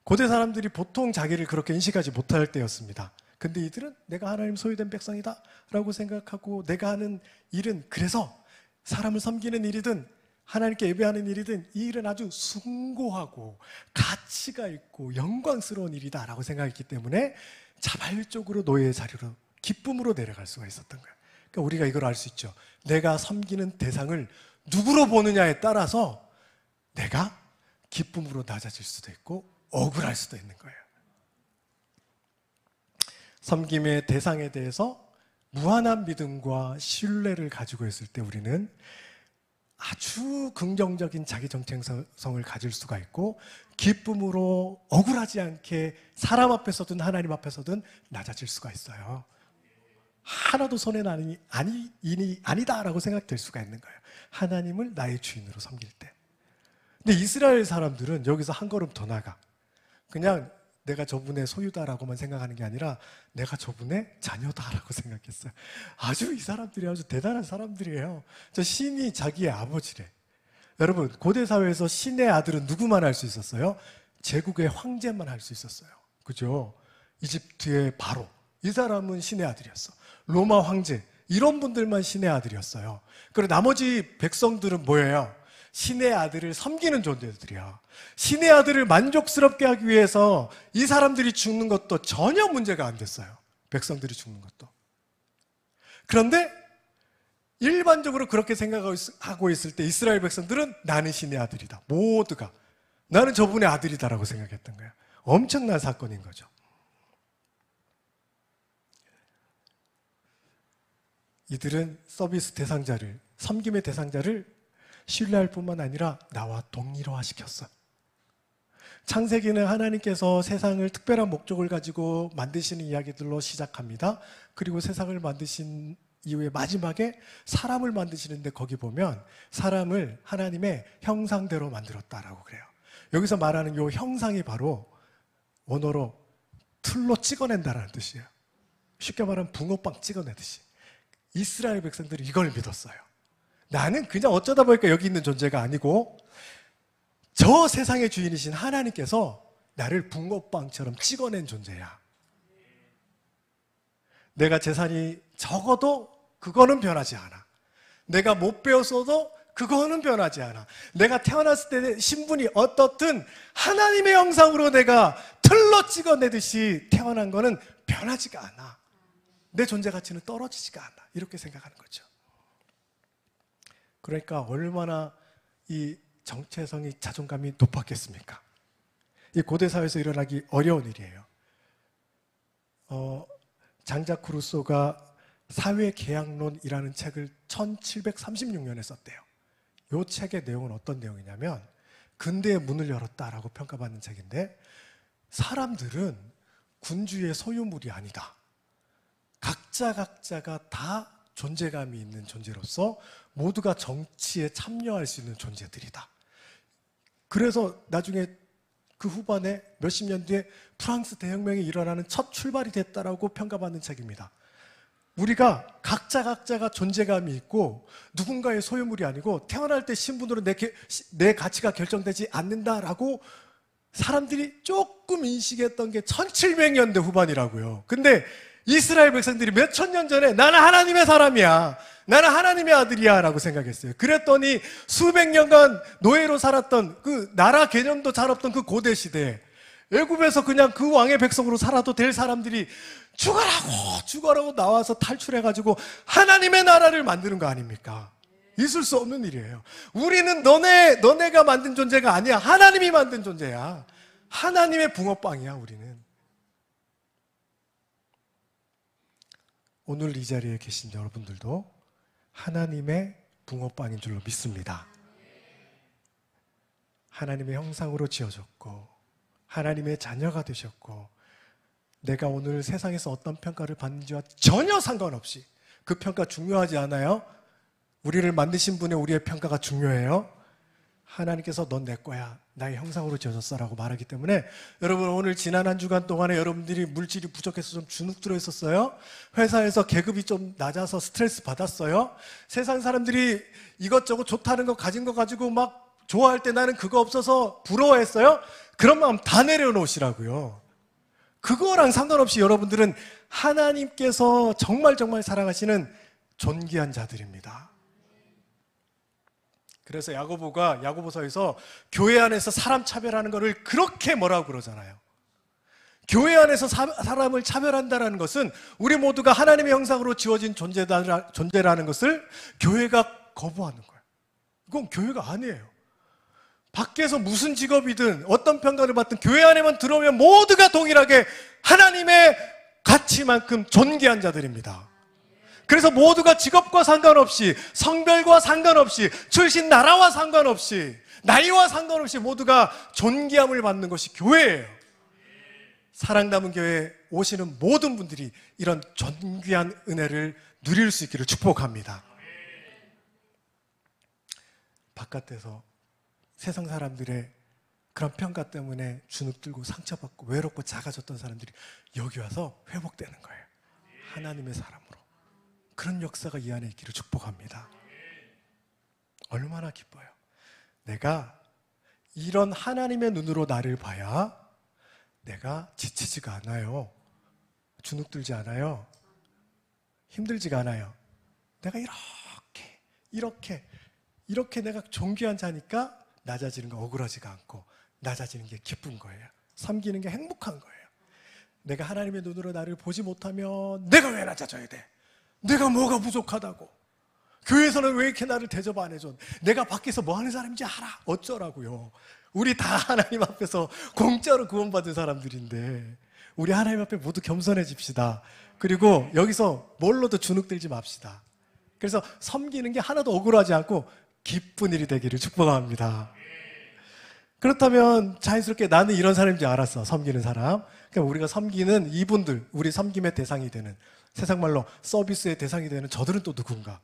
고대 사람들이 보통 자기를 그렇게 인식하지 못할 때였습니다. 근데 이들은 내가 하나님 소유된 백성이다 라고 생각하고 내가 하는 일은, 그래서 사람을 섬기는 일이든 하나님께 예배하는 일이든 이 일은 아주 숭고하고 가치가 있고 영광스러운 일이다 라고 생각했기 때문에 자발적으로 노예의 자리로 기쁨으로 내려갈 수가 있었던 거예요. 그러니까 우리가 이걸 알 수 있죠. 내가 섬기는 대상을 누구로 보느냐에 따라서 내가 기쁨으로 낮아질 수도 있고 억울할 수도 있는 거예요. 섬김의 대상에 대해서 무한한 믿음과 신뢰를 가지고 있을 때 우리는 아주 긍정적인 자기 정체성을 가질 수가 있고 기쁨으로 억울하지 않게 사람 앞에서든 하나님 앞에서든 낮아질 수가 있어요. 하나도 손해는 아니다라고 생각될 수가 있는 거예요. 하나님을 나의 주인으로 섬길 때. 근데 이스라엘 사람들은 여기서 한 걸음 더 나가. 그냥 내가 저분의 소유다라고만 생각하는 게 아니라 내가 저분의 자녀다라고 생각했어요. 이 사람들이 아주 대단한 사람들이에요. 저 신이 자기의 아버지래. 여러분, 고대 사회에서 신의 아들은 누구만 할 수 있었어요? 제국의 황제만 할 수 있었어요. 그죠? 이집트의 바로, 이 사람은 신의 아들이었어. 로마 황제, 이런 분들만 신의 아들이었어요. 그리고 나머지 백성들은 뭐예요? 신의 아들을 섬기는 존재들이야. 신의 아들을 만족스럽게 하기 위해서 이 사람들이 죽는 것도 전혀 문제가 안 됐어요. 백성들이 죽는 것도. 그런데 일반적으로 그렇게 생각하고 있을 때 이스라엘 백성들은 나는 신의 아들이다. 모두가 나는 저분의 아들이다라고 생각했던 거야. 엄청난 사건인 거죠. 이들은 서비스 대상자를, 섬김의 대상자를 신뢰할 뿐만 아니라 나와 동일화시켰어. 창세기는 하나님께서 세상을 특별한 목적을 가지고 만드시는 이야기들로 시작합니다. 그리고 세상을 만드신 이후에 마지막에 사람을 만드시는데 거기 보면 사람을 하나님의 형상대로 만들었다라고 그래요. 여기서 말하는 이 형상이 바로 원어로 틀로 찍어낸다라는 뜻이에요. 쉽게 말하면 붕어빵 찍어내듯이. 이스라엘 백성들이 이걸 믿었어요. 나는 그냥 어쩌다 보니까 여기 있는 존재가 아니고 저 세상의 주인이신 하나님께서 나를 붕어빵처럼 찍어낸 존재야. 내가 재산이 적어도 그거는 변하지 않아. 내가 못 배웠어도 그거는 변하지 않아. 내가 태어났을 때 신분이 어떻든 하나님의 형상으로 내가 틀로 찍어내듯이 태어난 거는 변하지가 않아. 내 존재 가치는 떨어지지가 않아. 이렇게 생각하는 거죠. 그러니까 얼마나 이 정체성이, 자존감이 높았겠습니까? 이 고대 사회에서 일어나기 어려운 일이에요. 장자크 루소가 사회계약론이라는 책을 1736년에 썼대요. 이 책의 내용은 어떤 내용이냐면 근대의 문을 열었다라고 평가받는 책인데, 사람들은 군주의 소유물이 아니다. 각자가 다 존재감이 있는 존재로서 모두가 정치에 참여할 수 있는 존재들이다. 그래서 나중에 그 후반에 몇십 년 뒤에 프랑스 대혁명이 일어나는 첫 출발이 됐다라고 평가받는 책입니다. 우리가 각자가 존재감이 있고 누군가의 소유물이 아니고 태어날 때 신분으로 내 가치가 결정되지 않는다라고 사람들이 조금 인식했던 게 1700년대 후반이라고요. 근데 이스라엘 백성들이 몇천 년 전에 나는 하나님의 사람이야, 나는 하나님의 아들이야 라고 생각했어요. 그랬더니 수백 년간 노예로 살았던 그 나라 개념도 잘 없던 그 고대 시대에 애굽에서 그냥 그 왕의 백성으로 살아도 될 사람들이 죽어라고 나와서 탈출해가지고 하나님의 나라를 만드는 거 아닙니까? 있을 수 없는 일이에요. 우리는 너네가 만든 존재가 아니야. 하나님이 만든 존재야. 하나님의 붕어빵이야, 우리는. 오늘 이 자리에 계신 여러분들도 하나님의 붕어빵인 줄로 믿습니다. 하나님의 형상으로 지어졌고 하나님의 자녀가 되셨고 내가 오늘 세상에서 어떤 평가를 받는지와 전혀 상관없이 그 평가 중요하지 않아요? 우리를 만드신 분의 우리의 평가가 중요해요. 하나님께서 넌 내 거야. 나의 형상으로 지어졌어라고 말하기 때문에 여러분 오늘 지난 한 주간 동안에 여러분들이 물질이 부족해서 좀 주눅들어 있었어요? 회사에서 계급이 좀 낮아서 스트레스 받았어요? 세상 사람들이 이것저것 좋다는 거 가진 거 가지고 막 좋아할 때 나는 그거 없어서 부러워했어요? 그런 마음 다 내려놓으시라고요. 그거랑 상관없이 여러분들은 하나님께서 정말 사랑하시는 존귀한 자들입니다. 그래서 야고보가 야고보서에서 교회 안에서 사람 차별하는 것을 그렇게 뭐라고 그러잖아요. 교회 안에서 사람을 차별한다는 것은 우리 모두가 하나님의 형상으로 지어진 존재라는 것을 교회가 거부하는 거예요. 이건 교회가 아니에요. 밖에서 무슨 직업이든 어떤 평가를 받든 교회 안에만 들어오면 모두가 동일하게 하나님의 가치만큼 존귀한 자들입니다. 그래서 모두가 직업과 상관없이 성별과 상관없이 출신 나라와 상관없이 나이와 상관없이 모두가 존귀함을 받는 것이 교회예요. 사랑 담은 교회에 오시는 모든 분들이 이런 존귀한 은혜를 누릴 수 있기를 축복합니다. 바깥에서 세상 사람들의 그런 평가 때문에 주눅들고 상처받고 외롭고 작아졌던 사람들이 여기 와서 회복되는 거예요. 하나님의 사람으로. 그런 역사가 이 안에 있기를 축복합니다. 얼마나 기뻐요. 내가 이런 하나님의 눈으로 나를 봐야 내가 지치지가 않아요. 주눅들지 않아요. 힘들지가 않아요. 내가 이렇게 내가 존귀한 자니까 낮아지는 거 억울하지가 않고 낮아지는 게 기쁜 거예요. 섬기는 게 행복한 거예요. 내가 하나님의 눈으로 나를 보지 못하면 내가 왜 낮아져야 돼? 내가 뭐가 부족하다고? 교회에서는 왜 이렇게 나를 대접 안 해줘? 내가 밖에서 뭐 하는 사람인지 알아? 어쩌라고요? 우리 다 하나님 앞에서 공짜로 구원받은 사람들인데 우리 하나님 앞에 모두 겸손해집시다. 그리고 여기서 뭘로도 주눅들지 맙시다. 그래서 섬기는 게 하나도 억울하지 않고 기쁜 일이 되기를 축복합니다. 그렇다면 자연스럽게 나는 이런 사람인지 알았어. 섬기는 사람. 그러니까 우리가 섬기는 이분들, 우리 섬김의 대상이 되는, 세상 말로 서비스의 대상이 되는 저들은 또 누군가?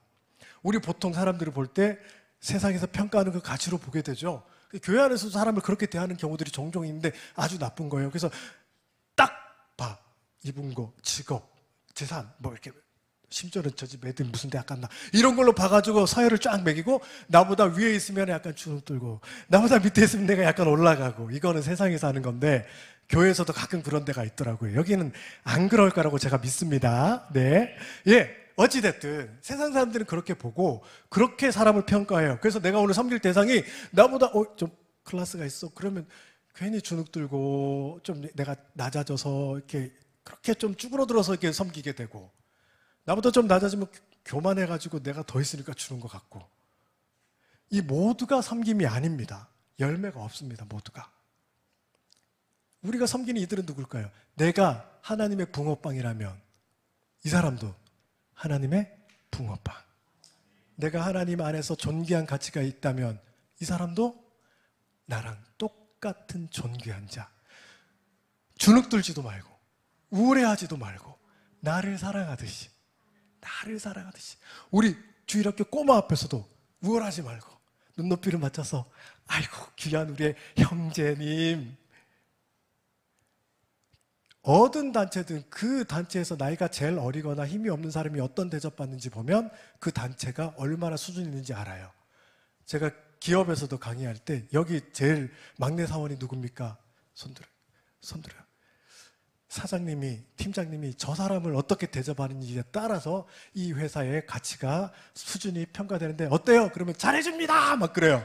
우리 보통 사람들을 볼 때 세상에서 평가하는 그 가치로 보게 되죠. 교회 안에서도 사람을 그렇게 대하는 경우들이 종종 있는데 아주 나쁜 거예요. 그래서 딱 봐. 입은 거, 직업, 재산, 뭐 이렇게 심지어는 저 집 애들 무슨 대학 갔나 이런 걸로 봐가지고 서열을 쫙 매기고 나보다 위에 있으면 약간 주눅 들고 나보다 밑에 있으면 내가 약간 올라가고 이거는 세상에서 하는 건데 교회에서도 가끔 그런 데가 있더라고요. 여기는 안 그럴 거라고 제가 믿습니다. 네, 예, 어찌됐든 세상 사람들은 그렇게 보고 그렇게 사람을 평가해요. 그래서 내가 오늘 섬길 대상이 나보다 좀 클래스가 있어. 그러면 괜히 주눅 들고 좀 내가 낮아져서 이렇게 그렇게 좀 쭈그러들어서 이렇게 섬기게 되고 나보다 좀 낮아지면 교만해가지고 내가 더 있으니까 주는 것 같고 이 모두가 섬김이 아닙니다. 열매가 없습니다. 모두가. 우리가 섬기는 이들은 누굴까요? 내가 하나님의 붕어빵이라면 이 사람도 하나님의 붕어빵. 내가 하나님 안에서 존귀한 가치가 있다면 이 사람도 나랑 똑같은 존귀한 자. 주눅들지도 말고 우울해하지도 말고 나를 사랑하듯이 우리 주일학교 꼬마 앞에서도 우월하지 말고 눈높이를 맞춰서 아이고 귀한 우리의 형제님. 어떤 단체든 그 단체에서 나이가 제일 어리거나 힘이 없는 사람이 어떤 대접받는지 보면 그 단체가 얼마나 수준이 있는지 알아요. 제가 기업에서도 강의할 때 여기 제일 막내 사원이 누굽니까? 손들어요. 사장님이, 팀장님이 저 사람을 어떻게 대접하는지에 따라서 이 회사의 가치가 수준이 평가되는데 어때요? 그러면 잘해줍니다! 막 그래요.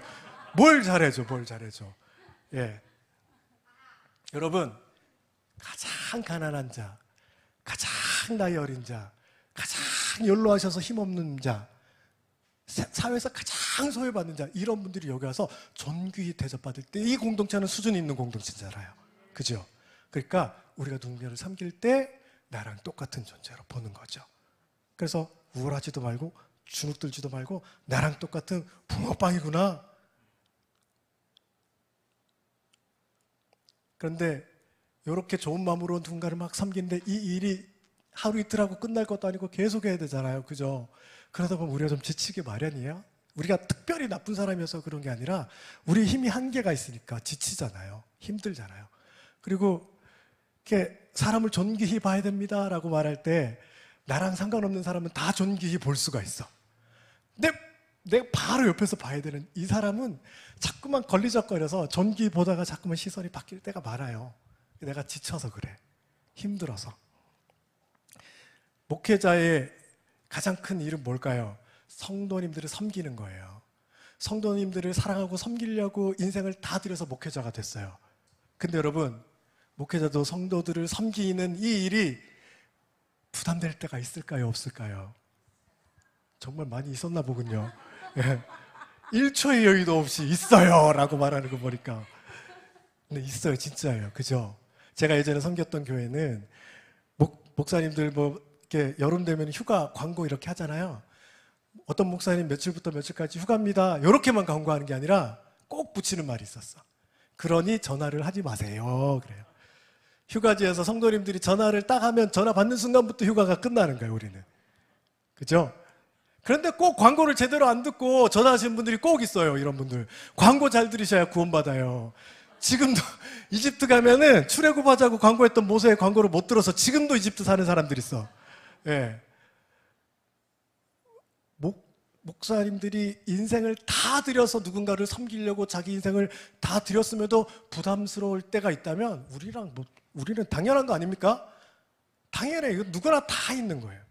뭘 잘해줘. 예. 여러분, 가장 가난한 자, 가장 나이 어린 자, 가장 연로하셔서 힘없는 자, 사회에서 가장 소외받는 자, 이런 분들이 여기 와서 존귀히 대접받을 때 이 공동체는 수준이 있는 공동체잖아요. 그죠? 그러니까 우리가 누군가를 섬길 때 나랑 똑같은 존재로 보는 거죠. 그래서 우월하지도 말고 주눅들지도 말고 나랑 똑같은 붕어빵이구나. 그런데 이렇게 좋은 마음으로 누군가를 막 섬기는데 이 일이 하루 이틀 하고 끝날 것도 아니고 계속 해야 되잖아요. 그죠? 그러다 보면 우리가 좀 지치기 마련이에요. 우리가 특별히 나쁜 사람이어서 그런 게 아니라 우리 힘이 한계가 있으니까 지치잖아요. 힘들잖아요. 그리고 이렇게 사람을 존귀히 봐야 됩니다라고 말할 때 나랑 상관없는 사람은 다 존귀히 볼 수가 있어. 근데 내가 바로 옆에서 봐야 되는 이 사람은 자꾸만 걸리적거려서 존귀히 보다가 자꾸만 시선이 바뀔 때가 많아요. 내가 지쳐서 그래. 힘들어서. 목회자의 가장 큰 일은 뭘까요? 성도님들을 섬기는 거예요. 성도님들을 사랑하고 섬기려고 인생을 다 들여서 목회자가 됐어요. 근데 여러분, 목회자도 성도들을 섬기는 이 일이 부담될 때가 있을까요? 없을까요? 정말 많이 있었나 보군요. 1초의 여유도 없이 있어요 라고 말하는 거 보니까. 근데 있어요. 진짜예요. 그죠? 제가 예전에 섬겼던 교회는 목사님들 뭐 이렇게 여름 되면 휴가 광고 이렇게 하잖아요. 어떤 목사님 며칠부터 며칠까지 휴가입니다. 이렇게만 광고하는 게 아니라 꼭 붙이는 말이 있었어. 그러니 전화를 하지 마세요. 그래요. 휴가지에서 성도님들이 전화를 딱 하면 전화 받는 순간부터 휴가가 끝나는 거예요, 우리는. 그죠? 그런데 꼭 광고를 제대로 안 듣고 전화하시는 분들이 꼭 있어요, 이런 분들. 광고 잘 들으셔야 구원받아요. 지금도 이집트 가면은 출애굽하자고 광고했던 모세의 광고를 못 들어서 지금도 이집트 사는 사람들이 있어. 예. 목사님들이 인생을 다 들여서 누군가를 섬기려고 자기 인생을 다 들였음에도 부담스러울 때가 있다면 우리는 당연한 거 아닙니까? 당연해. 이거 누구나 다 있는 거예요.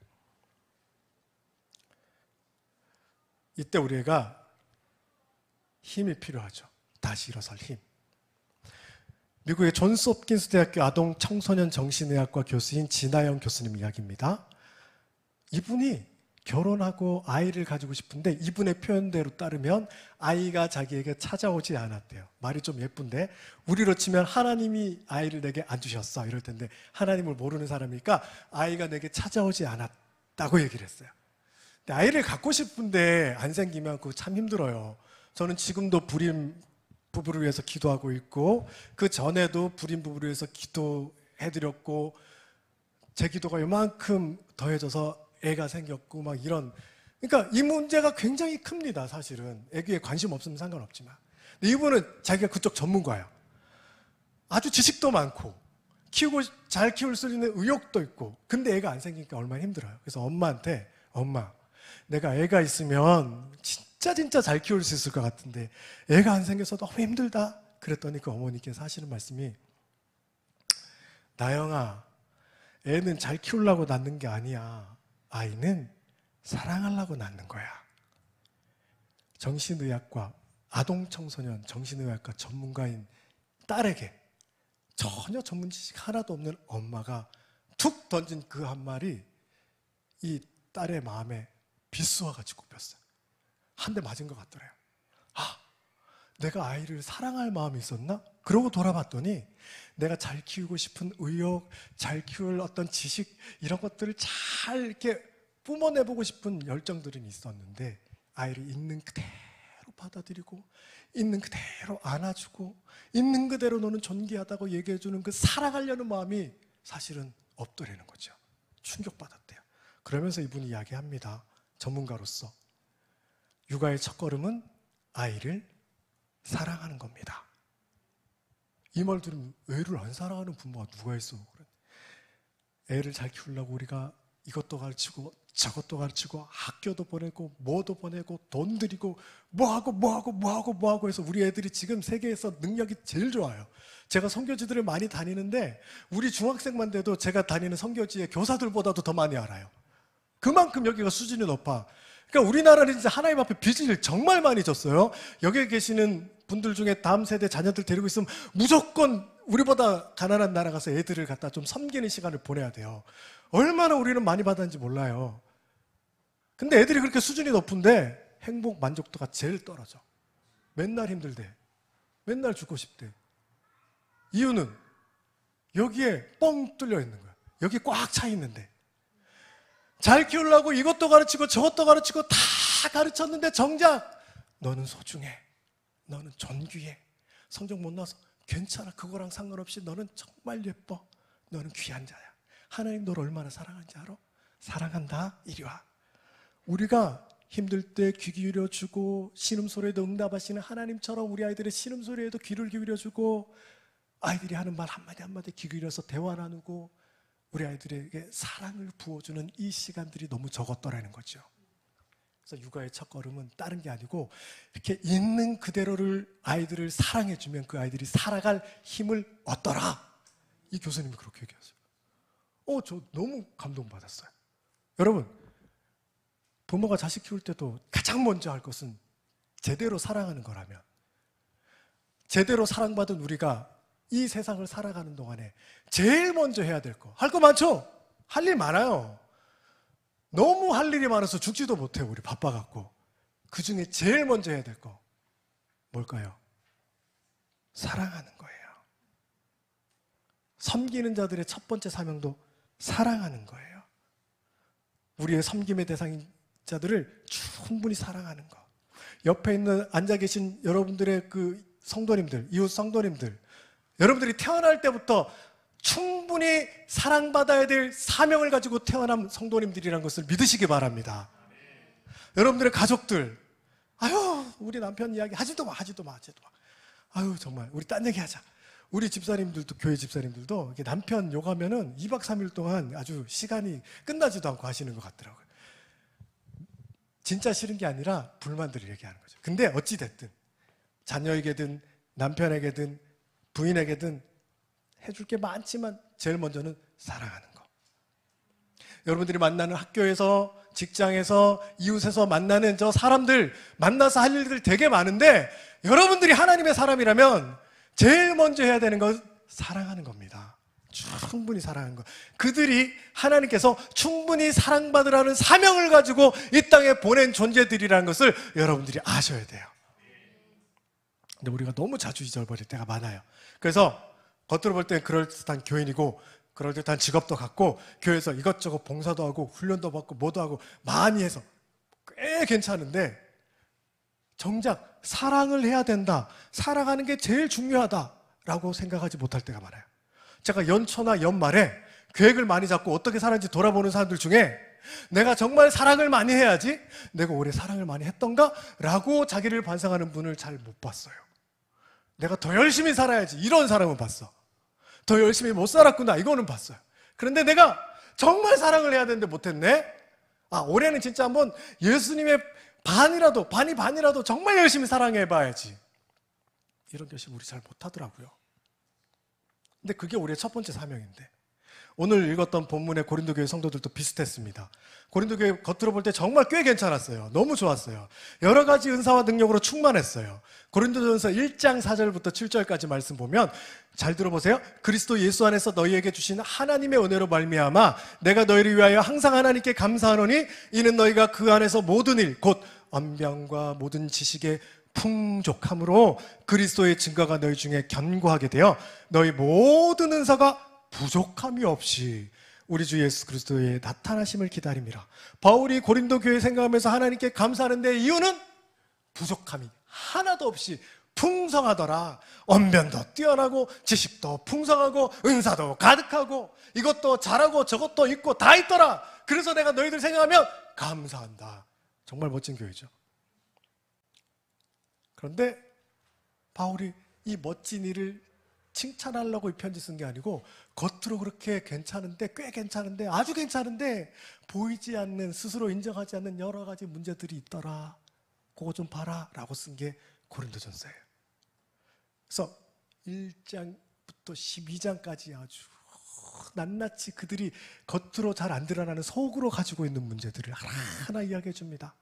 이때 우리가 힘이 필요하죠. 다시 일어설 힘. 미국의 존스 홉킨스 대학교 아동 청소년 정신의학과 교수인 진아영 교수님 이야기입니다. 이분이 결혼하고 아이를 가지고 싶은데 이분의 표현대로 따르면 아이가 자기에게 찾아오지 않았대요. 말이 좀 예쁜데 우리로 치면 하나님이 아이를 내게 안 주셨어 이럴 텐데 하나님을 모르는 사람이니까 아이가 내게 찾아오지 않았다고 얘기를 했어요. 근데 아이를 갖고 싶은데 안 생기면 그거 참 힘들어요. 저는 지금도 불임 부부를 위해서 기도하고 있고 그 전에도 불임 부부를 위해서 기도해드렸고 제 기도가 요만큼 더해져서 애가 생겼고 막 이런. 그러니까 이 문제가 굉장히 큽니다. 사실은 애기에 관심 없으면 상관없지만. 근데 이분은 자기가 그쪽 전문가야. 아주 지식도 많고 잘 키울 수 있는 의욕도 있고 근데 애가 안 생기니까 얼마나 힘들어요. 그래서 엄마한테 엄마 내가 애가 있으면 진짜 잘 키울 수 있을 것 같은데 애가 안 생겨서 너무 힘들다. 그랬더니 그 어머니께서 하시는 말씀이 나영아 애는 잘 키우려고 낳는 게 아니야. 아이는 사랑하려고 낳는 거야. 정신의학과, 아동청소년 정신의학과 전문가인 딸에게 전혀 전문 지식 하나도 없는 엄마가 툭 던진 그 한 말이 이 딸의 마음에 비수와 같이 꼽혔어요. 한 대 맞은 것 같더래요. 아, 내가 아이를 사랑할 마음이 있었나? 그러고 돌아봤더니 내가 잘 키우고 싶은 의욕, 잘 키울 어떤 지식 이런 것들을 잘 이렇게 뿜어내보고 싶은 열정들은 있었는데 아이를 있는 그대로 받아들이고 있는 그대로 안아주고 있는 그대로 너는 존귀하다고 얘기해주는 그 사랑하려는 마음이 사실은 없더라는 거죠. 충격받았대요. 그러면서 이분이 이야기합니다. 전문가로서 육아의 첫걸음은 아이를 사랑하는 겁니다. 이 말 들으면 애를 안 사랑하는 부모가 누가 있어? 애를 잘 키우려고 우리가 이것도 가르치고 저것도 가르치고 학교도 보내고 뭐도 보내고 돈 들이고 뭐하고 해서 우리 애들이 지금 세계에서 능력이 제일 좋아요. 제가 선교지들을 많이 다니는데 우리 중학생만 돼도 제가 다니는 선교지의 교사들보다도 더 많이 알아요. 그만큼 여기가 수준이 높아. 그러니까 우리나라는 진짜 하나님 앞에 빚을 정말 많이 졌어요. 여기 계시는 분들 중에 다음 세대 자녀들 데리고 있으면 무조건 우리보다 가난한 나라 가서 애들을 갖다 좀 섬기는 시간을 보내야 돼요. 얼마나 우리는 많이 받았는지 몰라요. 근데 애들이 그렇게 수준이 높은데 행복 만족도가 제일 떨어져. 맨날 힘들대. 맨날 죽고 싶대. 이유는 여기에 뻥 뚫려 있는 거야. 여기 꽉 차 있는데. 잘 키우려고 이것도 가르치고 저것도 가르치고 다 가르쳤는데 정작 너는 소중해. 너는 존귀해. 성적 못 나와서 괜찮아. 그거랑 상관없이 너는 정말 예뻐. 너는 귀한 자야. 하나님 너를 얼마나 사랑하는지 알아? 사랑한다. 이리 와. 우리가 힘들 때 귀 기울여주고 신음소리에도 응답하시는 하나님처럼 우리 아이들의 신음소리에도 귀를 기울여주고 아이들이 하는 말 한마디 한마디 귀 기울여서 대화 나누고 우리 아이들에게 사랑을 부어주는 이 시간들이 너무 적었더라는 거죠. 그래서 육아의 첫걸음은 다른 게 아니고 이렇게 있는 그대로를 아이들을 사랑해주면 그 아이들이 살아갈 힘을 얻더라. 이 교수님이 그렇게 얘기하세요. 저 너무 감동받았어요. 여러분, 부모가 자식 키울 때도 가장 먼저 할 것은 제대로 사랑하는 거라면, 제대로 사랑받은 우리가 이 세상을 살아가는 동안에 제일 먼저 해야 될 거, 할 거 많죠? 할 일 많아요. 너무 할 일이 많아서 죽지도 못해요. 우리 바빠갖고. 그 중에 제일 먼저 해야 될 거 뭘까요? 사랑하는 거예요. 섬기는 자들의 첫 번째 사명도 사랑하는 거예요. 우리의 섬김의 대상인 자들을 충분히 사랑하는 거. 옆에 있는 앉아 계신 여러분들의 그 성도님들, 이웃 성도님들, 여러분들이 태어날 때부터 충분히 사랑받아야 될 사명을 가지고 태어난 성도님들이라는 것을 믿으시기 바랍니다. 여러분들의 가족들, 아유 우리 남편 이야기 하지도 마. 아유 정말 우리 딴 얘기 하자. 우리 집사님들도, 교회 집사님들도 이렇게 남편 욕하면은 2박 3일 동안 아주 시간이 끝나지도 않고 하시는 것 같더라고요. 진짜 싫은 게 아니라 불만들을 얘기하는 거죠. 근데 어찌됐든 자녀에게든 남편에게든 부인에게든 해줄 게 많지만 제일 먼저는 사랑하는 거. 여러분들이 만나는 학교에서, 직장에서, 이웃에서 만나는 저 사람들, 만나서 할 일들 되게 많은데 여러분들이 하나님의 사람이라면 제일 먼저 해야 되는 건 사랑하는 겁니다. 충분히 사랑하는 거. 그들이 하나님께서 충분히 사랑받으라는 사명을 가지고 이 땅에 보낸 존재들이라는 것을 여러분들이 아셔야 돼요. 근데 우리가 너무 자주 잊어버릴 때가 많아요. 그래서 겉으로 볼 때 그럴듯한 교인이고 그럴듯한 직업도 갖고 교회에서 이것저것 봉사도 하고 훈련도 받고 뭐도 하고 많이 해서 꽤 괜찮은데 정작 사랑을 해야 된다, 사랑하는 게 제일 중요하다라고 생각하지 못할 때가 많아요. 제가 연초나 연말에 계획을 많이 잡고 어떻게 살았는지 돌아보는 사람들 중에 내가 정말 사랑을 많이 해야지, 내가 올해 사랑을 많이 했던가? 라고 자기를 반성하는 분을 잘 못 봤어요. 내가 더 열심히 살아야지, 이런 사람은 봤어. 더 열심히 못 살았구나, 이거는 봤어요. 그런데 내가 정말 사랑을 해야 되는데 못했네? 올해는 진짜 한번 예수님의 반이 반이라도 정말 열심히 사랑해봐야지. 이런 결심 우리 잘 못하더라고요. 근데 그게 우리의 첫 번째 사명인데, 오늘 읽었던 본문의 고린도 교회 성도들도 비슷했습니다. 고린도 교회 겉으로 볼 때 정말 꽤 괜찮았어요. 너무 좋았어요. 여러 가지 은사와 능력으로 충만했어요. 고린도전서 1장 4절부터 7절까지 말씀 보면 잘 들어보세요. 그리스도 예수 안에서 너희에게 주신 하나님의 은혜로 말미암아 내가 너희를 위하여 항상 하나님께 감사하노니 이는 너희가 그 안에서 모든 일 곧 언변과 모든 지식에 풍족함으로 그리스도의 증거가 너희 중에 견고하게 되어 너희 모든 은사가 부족함이 없이 우리 주 예수 그리스도의 나타나심을 기다림이라. 바울이 고린도 교회 생각하면서 하나님께 감사하는데 이유는 부족함이 하나도 없이 풍성하더라. 언변도 뛰어나고 지식도 풍성하고 은사도 가득하고 이것도 잘하고 저것도 있고 다 있더라. 그래서 내가 너희들 생각하면 감사한다. 정말 멋진 교회죠. 그런데 바울이 이 멋진 일을 칭찬하려고 이 편지 쓴 게 아니고 겉으로 그렇게 괜찮은데, 꽤 괜찮은데, 아주 괜찮은데 보이지 않는, 스스로 인정하지 않는 여러 가지 문제들이 있더라. 그거 좀 봐라 라고 쓴 게 고린도전서예요. 그래서 1장부터 12장까지 아주 낱낱이 그들이 겉으로 잘 안 드러나는 속으로 가지고 있는 문제들을 하나하나 이야기해 줍니다.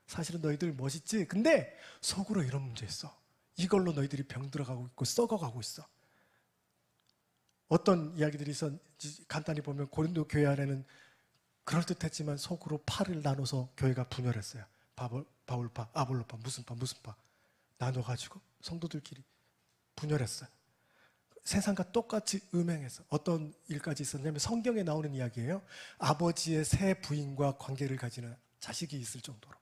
사실은 너희들 멋있지? 근데 속으로 이런 문제 있어. 이걸로 너희들이 병들어가고 있고 썩어가고 있어. 어떤 이야기들이 있었는지 간단히 보면 고린도 교회 안에는 그럴듯했지만 속으로 파를 나눠서 교회가 분열했어요. 바울파, 아볼로파, 무슨 파 나눠가지고 성도들끼리 분열했어요. 세상과 똑같이 음행해서 어떤 일까지 있었냐면 성경에 나오는 이야기예요. 아버지의 새 부인과 관계를 가지는 자식이 있을 정도로.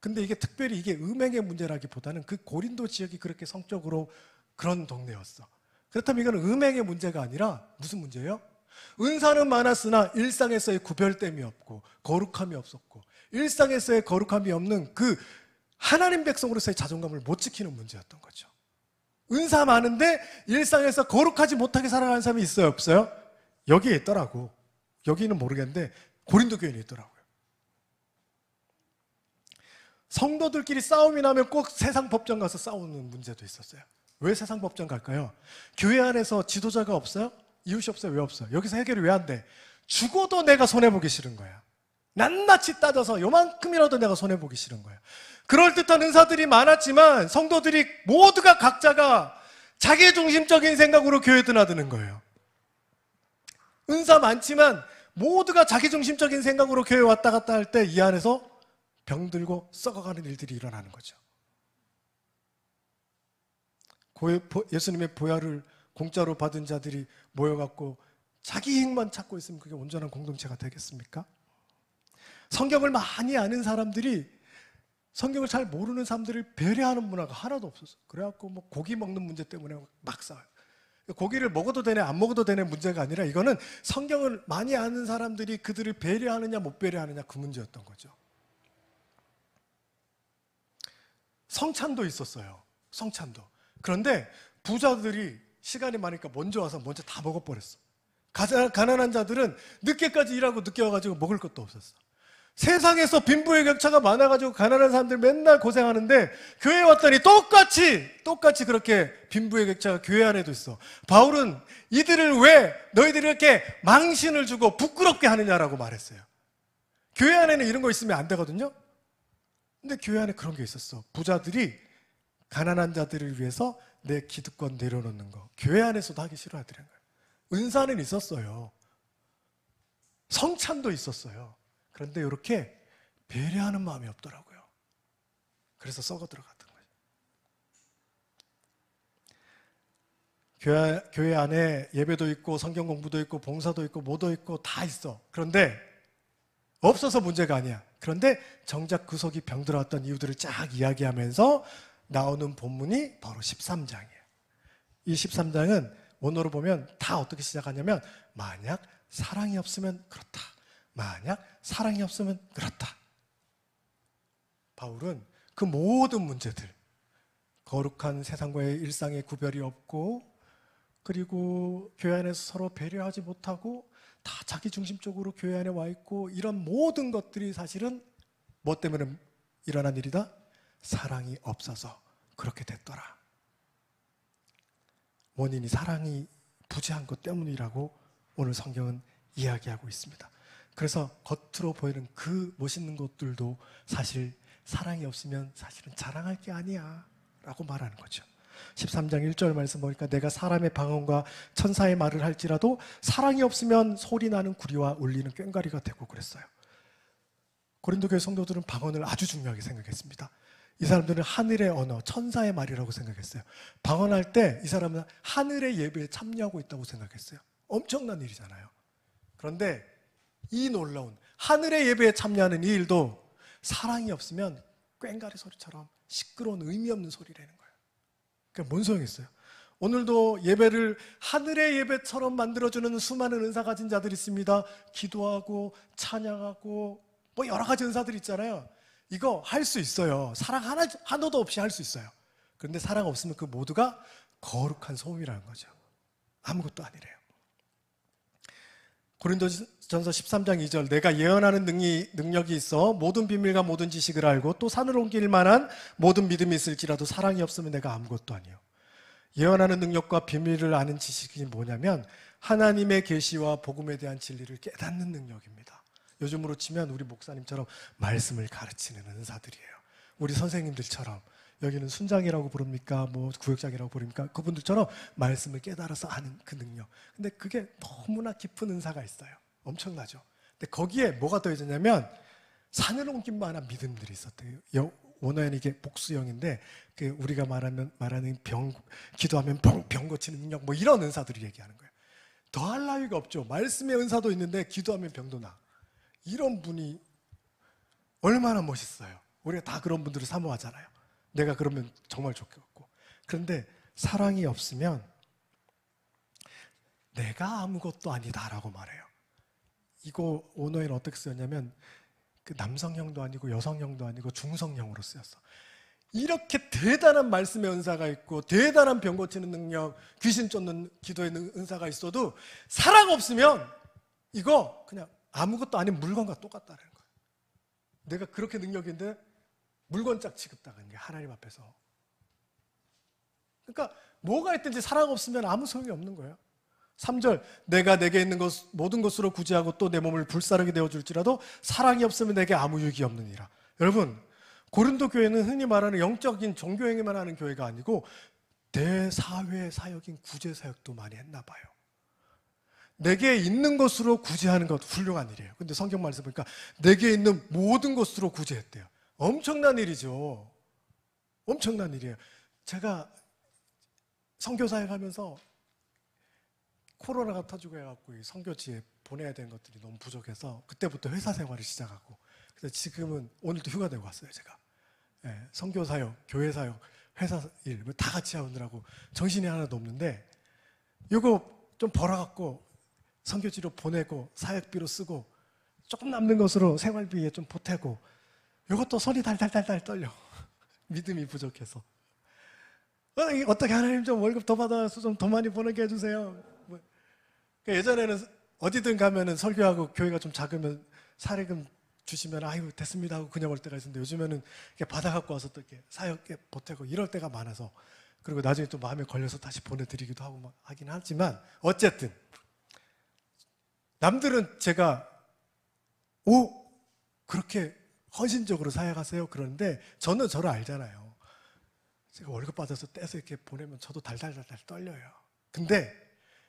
근데 이게 특별히 이게 음행의 문제라기보다는 그 고린도 지역이 그렇게 성적으로 그런 동네였어. 그렇다면 이건 음행의 문제가 아니라 무슨 문제예요? 은사는 많았으나 일상에서의 구별됨이 없고 거룩함이 없었고 일상에서의 거룩함이 없는 그 하나님 백성으로서의 자존감을 못 지키는 문제였던 거죠. 은사 많은데 일상에서 거룩하지 못하게 살아가는 사람이 있어요, 없어요? 여기에 있더라고. 여기는 모르겠는데 고린도 교회는 있더라고요. 성도들끼리 싸움이 나면 꼭 세상 법정 가서 싸우는 문제도 있었어요. 왜 세상 법정 갈까요? 교회 안에서 지도자가 없어요? 이웃이 없어요? 왜 없어요? 여기서 해결이 왜 안 돼? 죽어도 내가 손해보기 싫은 거야. 낱낱이 따져서 요만큼이라도 내가 손해보기 싫은 거야. 그럴듯한 은사들이 많았지만 성도들이 모두가 각자가 자기중심적인 생각으로 교회에 드나드는 거예요. 은사 많지만 모두가 자기중심적인 생각으로 교회에 왔다 갔다 할 때 이 안에서 병들고 썩어가는 일들이 일어나는 거죠. 예수님의 보혈을 공짜로 받은 자들이 모여갖고 자기 이익만 찾고 있으면 그게 온전한 공동체가 되겠습니까? 성경을 많이 아는 사람들이 성경을 잘 모르는 사람들을 배려하는 문화가 하나도 없었어. 그래갖고 뭐 고기 먹는 문제 때문에 막 싸워요. 고기를 먹어도 되네 안 먹어도 되네 문제가 아니라 이거는 성경을 많이 아는 사람들이 그들을 배려하느냐 못 배려하느냐 그 문제였던 거죠. 성찬도 있었어요. 성찬도. 그런데 부자들이 시간이 많으니까 먼저 와서 먼저 다 먹어버렸어. 가난한 자들은 늦게까지 일하고 늦게 와가지고 먹을 것도 없었어. 세상에서 빈부의 격차가 많아가지고 가난한 사람들 맨날 고생하는데 교회에 왔더니 똑같이 그렇게 빈부의 격차가 교회 안에도 있어. 바울은 이들을 왜 너희들이 이렇게 망신을 주고 부끄럽게 하느냐라고 말했어요. 교회 안에는 이런 거 있으면 안 되거든요. 근데 교회 안에 그런 게 있었어. 부자들이 가난한 자들을 위해서 내 기득권 내려놓는 거 교회 안에서도 하기 싫어하더라는 거예요. 은사는 있었어요. 성찬도 있었어요. 그런데 이렇게 배려하는 마음이 없더라고요. 그래서 썩어 들어갔던 거예요. 교회 안에 예배도 있고 성경 공부도 있고 봉사도 있고 뭐도 있고 다 있어. 그런데 없어서 문제가 아니야. 그런데 정작 그 속이 병들어왔던 이유들을 쫙 이야기하면서 나오는 본문이 바로 13장이에요. 이 13장은 원어로 보면 다 어떻게 시작하냐면 만약 사랑이 없으면 그렇다. 만약 사랑이 없으면 그렇다. 바울은 그 모든 문제들, 거룩한 세상과의 일상의 구별이 없고 그리고 교회 안에서 서로 배려하지 못하고 다 자기중심적으로 교회 안에 와 있고 이런 모든 것들이 사실은 뭐 때문에 일어난 일이다? 사랑이 없어서 그렇게 됐더라. 원인이 사랑이 부재한 것 때문이라고 오늘 성경은 이야기하고 있습니다. 그래서 겉으로 보이는 그 멋있는 것들도 사실 사랑이 없으면 사실은 자랑할 게 아니야 라고 말하는 거죠. 13장 1절 말씀 보니까 내가 사람의 방언과 천사의 말을 할지라도 사랑이 없으면 소리나는 구리와 울리는 꽹과리가 되고 그랬어요. 고린도 교회 성도들은 방언을 아주 중요하게 생각했습니다. 이 사람들은 하늘의 언어, 천사의 말이라고 생각했어요. 방언할 때 이 사람은 하늘의 예배에 참여하고 있다고 생각했어요. 엄청난 일이잖아요. 그런데 이 놀라운 하늘의 예배에 참여하는 이 일도 사랑이 없으면 꽹과리 소리처럼 시끄러운 의미 없는 소리라는 거예요. 그러니까 뭔 소용이 있어요? 오늘도 예배를 하늘의 예배처럼 만들어주는 수많은 은사 가진 자들이 있습니다. 기도하고 찬양하고 뭐 여러 가지 은사들이 있잖아요. 이거 할 수 있어요. 사랑 하나도 없이 할 수 있어요. 그런데 사랑 없으면 그 모두가 거룩한 소음이라는 거죠. 아무것도 아니래요. 고린도전서 13장 2절 내가 예언하는 능력이 있어 모든 비밀과 모든 지식을 알고 또 산을 옮길 만한 모든 믿음이 있을지라도 사랑이 없으면 내가 아무것도 아니요. 예언하는 능력과 비밀을 아는 지식이 뭐냐면 하나님의 계시와 복음에 대한 진리를 깨닫는 능력입니다. 요즘으로 치면 우리 목사님처럼 말씀을 가르치는 은사들이에요. 우리 선생님들처럼 여기는 순장이라고 부릅니까? 뭐 구역장이라고 부릅니까? 그분들처럼 말씀을 깨달아서 아는 그 능력. 근데 그게 너무나 깊은 은사가 있어요. 엄청나죠. 근데 거기에 뭐가 더해졌냐면 산을 옮긴 만한 믿음들이 있었대요. 원어에는 이게 복수형인데 그 우리가 말하는 기도하면 병 고치는 능력 뭐 이런 은사들을 얘기하는 거예요. 더할 나위가 없죠. 말씀의 은사도 있는데 기도하면 병도 나. 이런 분이 얼마나 멋있어요. 우리가 다 그런 분들을 사모하잖아요. 내가 그러면 정말 좋겠고. 그런데 사랑이 없으면 내가 아무것도 아니다라고 말해요. 이거 원어에는 어떻게 쓰였냐면 그 남성형도 아니고 여성형도 아니고 중성형으로 쓰였어. 이렇게 대단한 말씀의 은사가 있고 대단한 병 고치는 능력, 귀신 쫓는 기도의 은사가 있어도 사랑 없으면 이거 그냥 아무것도 아닌 물건과 똑같다는 거예요. 내가 그렇게 능력인데 물건짝 취급당하는 게 하나님 앞에서. 그러니까 뭐가 있든지 사랑 없으면 아무 소용이 없는 거예요. 3절 내가 내게 있는 것 모든 것으로 구제하고 또 내 몸을 불사르게 되어줄지라도 사랑이 없으면 내게 아무 유익이 없느니라. 여러분 고린도 교회는 흔히 말하는 영적인 종교행위만 하는 교회가 아니고 대사회 사역인 구제 사역도 많이 했나 봐요. 내게 있는 것으로 구제하는 것 훌륭한 일이에요. 근데 성경 말씀 보니까 내게 있는 모든 것으로 구제했대요. 엄청난 일이죠. 엄청난 일이에요. 제가 선교사역 하면서 코로나가 터지고 해갖고 이 선교지에 보내야 되는 것들이 너무 부족해서 그때부터 회사 생활을 시작하고 그래서 지금은 오늘도 휴가 내고 왔어요. 제가 선교사역, 교회사역, 회사 일 다 같이 하느라고 정신이 하나도 없는데 이거 좀 벌어갖고 선교지로 보내고 사역비로 쓰고 조금 남는 것으로 생활비에 좀 보태고 이것도 손이 달달달달 떨려. 믿음이 부족해서. 어떻게 하나님 좀 월급 더 받아서 좀 더 많이 보내게 해주세요. 예전에는 어디든 가면은 설교하고 교회가 좀 작으면 사례금 주시면 아유 됐습니다 하고 그냥 올 때가 있었는데 요즘에는 이렇게 받아갖고 와서 또 이렇게 사역에 보태고 이럴 때가 많아서 그리고 나중에 또 마음에 걸려서 다시 보내드리기도 하고 막 하긴 하지만 어쨌든 남들은 제가 그렇게 헌신적으로 사역하세요 그러는데 저는 저를 알잖아요. 제가 월급 받아서 떼서 이렇게 보내면 저도 달달달달 떨려요. 근데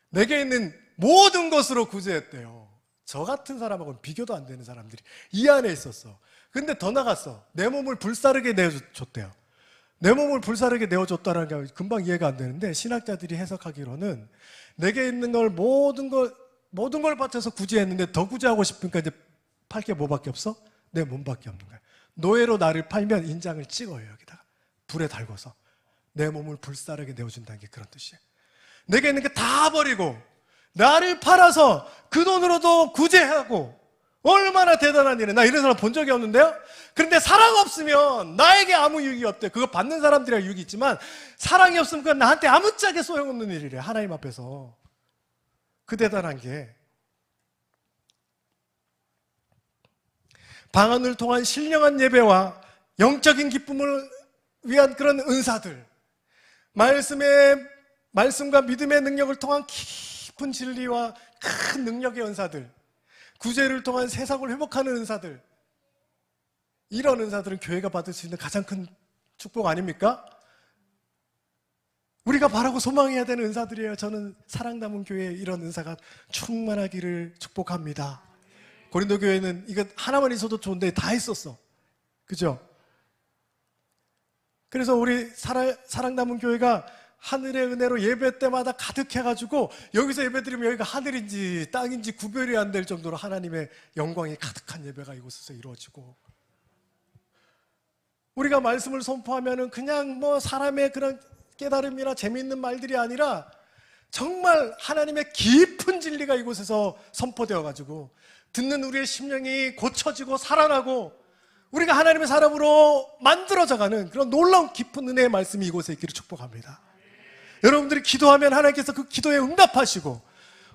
내게 있는 모든 것으로 구제했대요. 저 같은 사람하고는 비교도 안 되는 사람들이 이 안에 있었어. 근데 더 나갔어. 내 몸을 불사르게 내어줬대요. 내 몸을 불사르게 내어줬다는 게 금방 이해가 안 되는데 신학자들이 해석하기로는 내게 있는 걸 모든 걸 바쳐서 구제했는데 더 구제하고 싶으니까 이제 팔 게 뭐밖에 없어? 내 몸밖에 없는 거야. 노예로 나를 팔면 인장을 찍어요. 여기다가 불에 달궈서 내 몸을 불사르게 내어준다는 게 그런 뜻이에요. 내게 있는 게 다 버리고 나를 팔아서 그 돈으로도 구제하고 얼마나 대단한 일이에요. 나 이런 사람 본 적이 없는데요. 그런데 사랑 없으면 나에게 아무 유익이 없대. 그거 받는 사람들이야 유익이 있지만 사랑이 없으면 그건 나한테 아무짝에 소용없는 일이래. 하나님 앞에서. 그 대단한 게 방언을 통한 신령한 예배와 영적인 기쁨을 위한 그런 은사들, 말씀과 믿음의 능력을 통한 깊은 진리와 큰 능력의 은사들, 구제를 통한 세상을 회복하는 은사들, 이런 은사들은 교회가 받을 수 있는 가장 큰 축복 아닙니까? 우리가 바라고 소망해야 되는 은사들이에요. 저는 사랑 담은 교회에 이런 은사가 충만하기를 축복합니다. 고린도 교회는 이거 하나만 있어도 좋은데 다 있었어. 그죠? 그래서 우리 사랑 담은 교회가 하늘의 은혜로 예배 때마다 가득해가지고 여기서 예배 드리면 여기가 하늘인지 땅인지 구별이 안 될 정도로 하나님의 영광이 가득한 예배가 이곳에서 이루어지고, 우리가 말씀을 선포하면은 그냥 뭐 사람의 그런 깨달음이나 재미있는 말들이 아니라 정말 하나님의 깊은 진리가 이곳에서 선포되어가지고 듣는 우리의 심령이 고쳐지고 살아나고 우리가 하나님의 사람으로 만들어져가는 그런 놀라운 깊은 은혜의 말씀이 이곳에 있기를 축복합니다. 여러분들이 기도하면 하나님께서 그 기도에 응답하시고,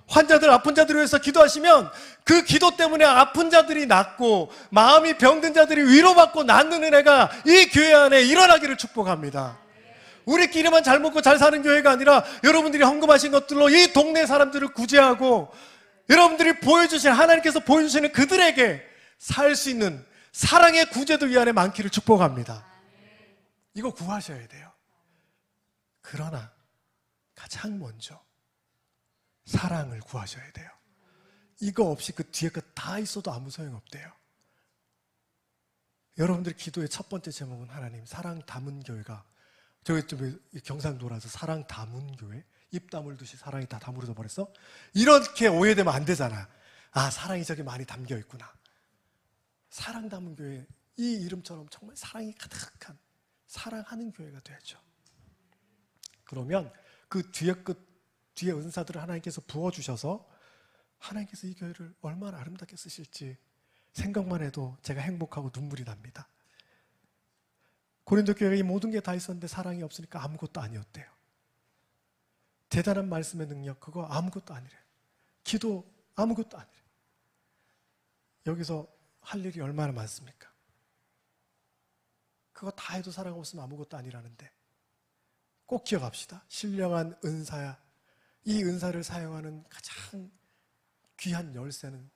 환자들, 아픈 자들을 위해서 기도하시면 그 기도 때문에 아픈 자들이 낫고 마음이 병든 자들이 위로받고 낫는 은혜가 이 교회 안에 일어나기를 축복합니다. 우리끼리만 잘 먹고 잘 사는 교회가 아니라 여러분들이 헌금하신 것들로 이 동네 사람들을 구제하고 여러분들이 하나님께서 보여주시는 그들에게 살 수 있는 사랑의 구제도 이 안에 많기를 축복합니다. 이거 구하셔야 돼요. 그러나 가장 먼저 사랑을 구하셔야 돼요. 이거 없이 그 뒤에 거 다 있어도 아무 소용없대요. 여러분들 기도의 첫 번째 제목은 하나님 사랑 담은 교회가, 저기 좀 경상도라서 사랑 담은 교회, 입 다물듯이 사랑이 다 다물어져 버렸어? 이렇게 오해되면 안 되잖아. 아, 사랑이 저기 많이 담겨 있구나. 사랑 담은 교회, 이 이름처럼 정말 사랑이 가득한 사랑하는 교회가 되죠. 그러면 그 뒤에 은사들을 하나님께서 부어주셔서 하나님께서 이 교회를 얼마나 아름답게 쓰실지 생각만 해도 제가 행복하고 눈물이 납니다. 고린도 교회가 이 모든 게 다 있었는데 사랑이 없으니까 아무것도 아니었대요. 대단한 말씀의 능력, 그거 아무것도 아니래요. 기도 아무것도 아니래요. 여기서 할 일이 얼마나 많습니까? 그거 다 해도 사랑 없으면 아무것도 아니라는데 꼭 기억합시다. 신령한 은사야. 이 은사를 사용하는 가장 귀한 열쇠는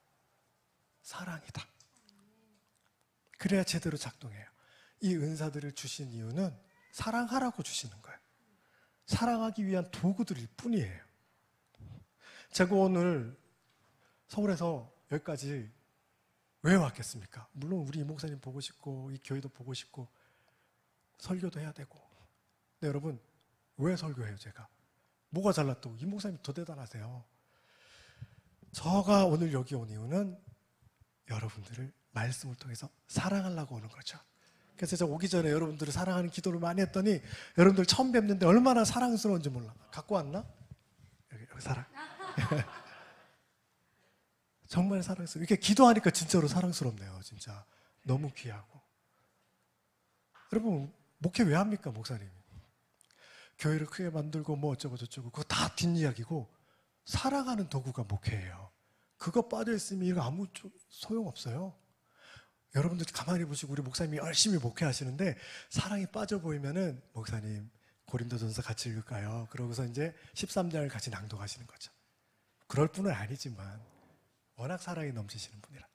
사랑이다. 그래야 제대로 작동해요. 이 은사들을 주신 이유는 사랑하라고 주시는 거예요. 사랑하기 위한 도구들일 뿐이에요. 제가 오늘 서울에서 여기까지 왜 왔겠습니까? 물론 우리 이 목사님 보고 싶고 이 교회도 보고 싶고 설교도 해야 되고. 근데 여러분, 왜 설교해요 제가? 뭐가 잘났다고? 이 목사님 더 대단하세요. 저가 오늘 여기 온 이유는 여러분들을 말씀을 통해서 사랑하려고 오는 거죠. 그래서 제가 오기 전에 여러분들을 사랑하는 기도를 많이 했더니 여러분들 처음 뵙는데 얼마나 사랑스러운지 몰라. 갖고 왔나? 여기 사랑. 정말 사랑스러워. 이렇게 기도하니까 진짜로 사랑스럽네요. 진짜 너무 귀하고. 여러분, 목회 왜 합니까, 목사님이? 교회를 크게 만들고 뭐 어쩌고 저쩌고 그거 다 뒷이야기고 사랑하는 도구가 목회예요. 그거 빠져있으면 이거 아무 소용없어요. 여러분들 가만히 보시고 우리 목사님이 열심히 목회하시는데 사랑이 빠져 보이면은 목사님 고린도전서 같이 읽을까요? 그러고서 이제 13장을 같이 낭독하시는 거죠. 그럴 분은 아니지만 워낙 사랑이 넘치시는 분이라.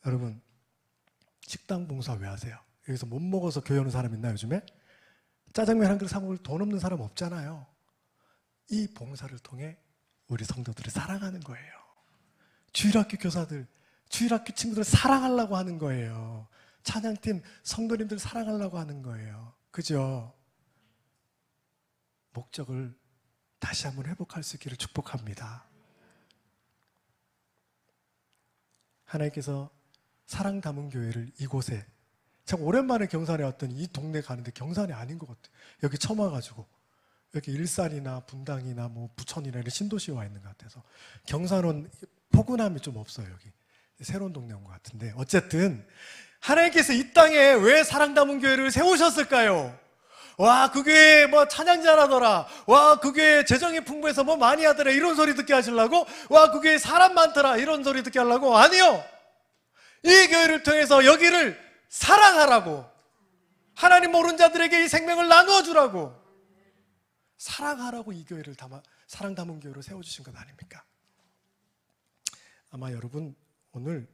여러분, 식당 봉사 왜 하세요? 여기서 못 먹어서 교회 오는 사람 있나요, 요즘에? 짜장면 한 그릇 사 먹을 돈 없는 사람 없잖아요. 이 봉사를 통해 우리 성도들을 사랑하는 거예요. 주일학교 교사들, 주일학교 친구들을 사랑하려고 하는 거예요. 찬양팀 성도님들 사랑하려고 하는 거예요. 그죠? 목적을 다시 한번 회복할 수 있기를 축복합니다. 하나님께서 사랑 담은 교회를 이곳에, 제가 오랜만에 경산에 왔더니 이 동네 가는데 경산이 아닌 것 같아요. 여기 처음 와가지고 여기 일산이나 분당이나 뭐 부천이나 이런 신도시에 와 있는 것 같아서 경산은 포근함이 좀 없어요. 여기 새로운 동네 온 것 같은데, 어쨌든 하나님께서 이 땅에 왜 사랑 담은 교회를 세우셨을까요? 와, 그 교회 뭐 찬양 잘하더라. 와, 그 교회 재정이 풍부해서 뭐 많이 하더라. 이런 소리 듣게 하시려고? 와, 그 교회 사람 많더라. 이런 소리 듣게 하려고? 아니요. 이 교회를 통해서 여기를 사랑하라고, 하나님 모르는 자들에게 이 생명을 나누어 주라고, 사랑하라고 이 교회를 사랑 담은 교회로 세워주신 것 아닙니까? 아마 여러분 오늘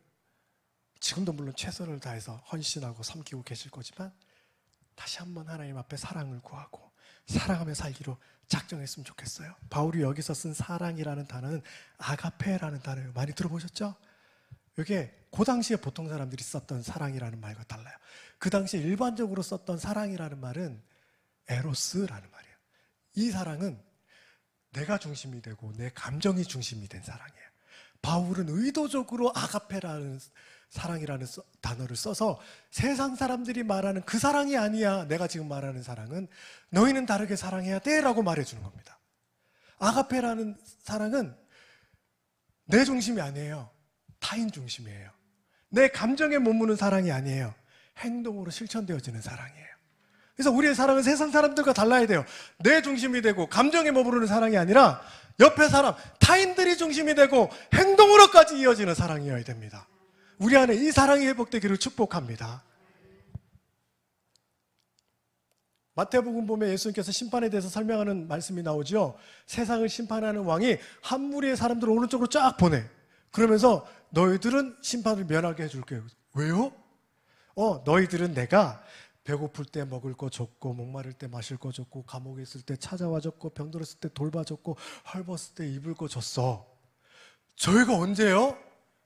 지금도 물론 최선을 다해서 헌신하고 섬기고 계실 거지만 다시 한번 하나님 앞에 사랑을 구하고 사랑하며 살기로 작정했으면 좋겠어요. 바울이 여기서 쓴 사랑이라는 단어는 아가페라는 단어예요. 많이 들어보셨죠? 이게 그 당시에 보통 사람들이 썼던 사랑이라는 말과 달라요. 그 당시에 일반적으로 썼던 사랑이라는 말은 에로스라는 말이에요. 이 사랑은 내가 중심이 되고 내 감정이 중심이 된 사랑이에요. 바울은 의도적으로 아가페라는 사랑이라는 단어를 써서 세상 사람들이 말하는 그 사랑이 아니야. 내가 지금 말하는 사랑은 너희는 다르게 사랑해야 돼 라고 말해주는 겁니다. 아가페라는 사랑은 내 중심이 아니에요. 타인 중심이에요. 내 감정에 머무는 사랑이 아니에요. 행동으로 실천되어지는 사랑이에요. 그래서 우리의 사랑은 세상 사람들과 달라야 돼요. 내 중심이 되고 감정에 머무르는 사랑이 아니라 옆에 사람, 타인들이 중심이 되고 행동으로까지 이어지는 사랑이어야 됩니다. 우리 안에 이 사랑이 회복되기를 축복합니다. 마태복음 보면 예수님께서 심판에 대해서 설명하는 말씀이 나오죠. 세상을 심판하는 왕이 한 무리의 사람들을 오른쪽으로 쫙 보내. 그러면서 너희들은 심판을 면하게 해줄게요. 왜요? 너희들은 내가 배고플 때 먹을 거 줬고, 목마를 때 마실 거 줬고, 감옥에 있을 때 찾아와 줬고, 병들었을 때 돌봐줬고, 헐벗을 때 입을 거 줬어. 저희가 언제요?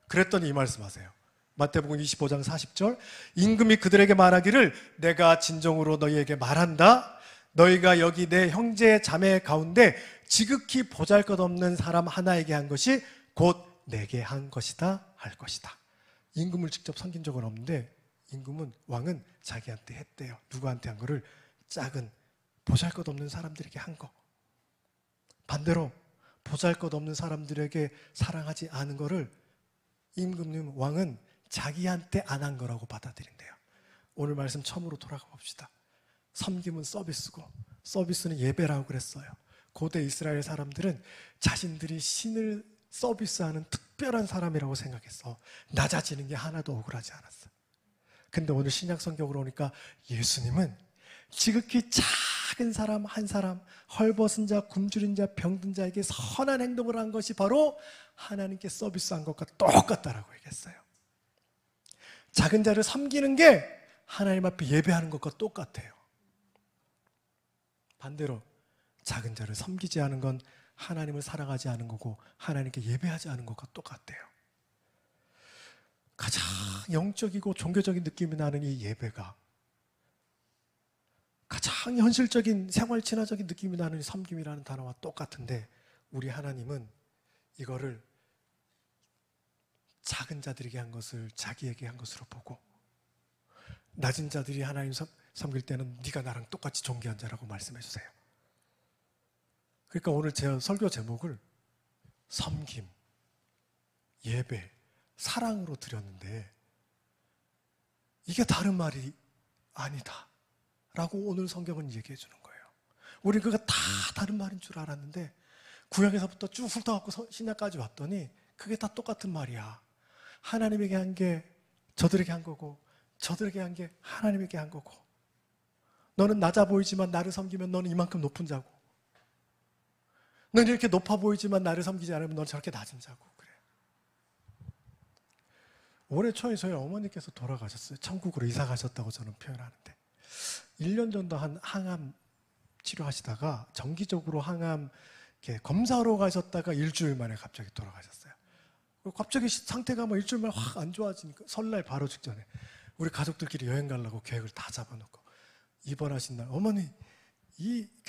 그랬더니 이 말씀하세요. 마태복음 25장 40절, 임금이 그들에게 말하기를 내가 진정으로 너희에게 말한다. 너희가 여기 내 형제 자매 가운데 지극히 보잘것없는 사람 하나에게 한 것이 곧 내게 한 것이다 할 것이다. 임금을 직접 섬긴 적은 없는데 임금은, 왕은 자기한테 했대요. 누구한테 한 거를? 작은 보잘것없는 사람들에게 한 거. 반대로 보잘것없는 사람들에게 사랑하지 않은 거를 임금님, 왕은 자기한테 안 한 거라고 받아들인대요. 오늘 말씀 처음으로 돌아가 봅시다. 섬김은 서비스고, 서비스는 예배라고 그랬어요. 고대 이스라엘 사람들은 자신들이 신을 서비스하는 특별한 사람이라고 생각했어. 낮아지는 게 하나도 억울하지 않았어. 근데 오늘 신약 성경으로 오니까 예수님은 지극히 작은 사람 한 사람, 헐벗은 자, 굶주린 자, 병든 자에게 선한 행동을 한 것이 바로 하나님께 서비스한 것과 똑같다라고 얘기했어요. 작은 자를 섬기는 게 하나님 앞에 예배하는 것과 똑같아요. 반대로 작은 자를 섬기지 않은 건 하나님을 사랑하지 않은 거고, 하나님께 예배하지 않은 것과 똑같아요. 가장 영적이고 종교적인 느낌이 나는 이 예배가 가장 현실적인 생활 친화적인 느낌이 나는 이 섬김이라는 단어와 똑같은데, 우리 하나님은 이거를 작은 자들에게 한 것을 자기에게 한 것으로 보고, 낮은 자들이 하나님 섬길 때는 네가 나랑 똑같이 존귀한 자라고 말씀해 주세요. 그러니까 오늘 제 설교 제목을 섬김, 예배, 사랑으로 드렸는데 이게 다른 말이 아니다 라고 오늘 성경은 얘기해 주는 거예요. 우리 그거 다 다른 말인 줄 알았는데 구약에서부터 쭉 훑어갖고 신약까지 왔더니 그게 다 똑같은 말이야. 하나님에게 한 게 저들에게 한 거고, 저들에게 한 게 하나님에게 한 거고, 너는 낮아 보이지만 나를 섬기면 너는 이만큼 높은 자고, 너는 이렇게 높아 보이지만 나를 섬기지 않으면 너는 저렇게 낮은 자고. 그래. 올해 초에 저희 어머니께서 돌아가셨어요. 천국으로 이사 가셨다고 저는 표현하는데, 1년 정도 한 항암 치료하시다가 정기적으로 항암 검사하러 가셨다가 일주일 만에 갑자기 돌아가셨어요. 갑자기 상태가 뭐 일주일 만에 확 안 좋아지니까 설날 바로 직전에 우리 가족들끼리 여행 가려고 계획을 다 잡아놓고 입원하신 날 어머니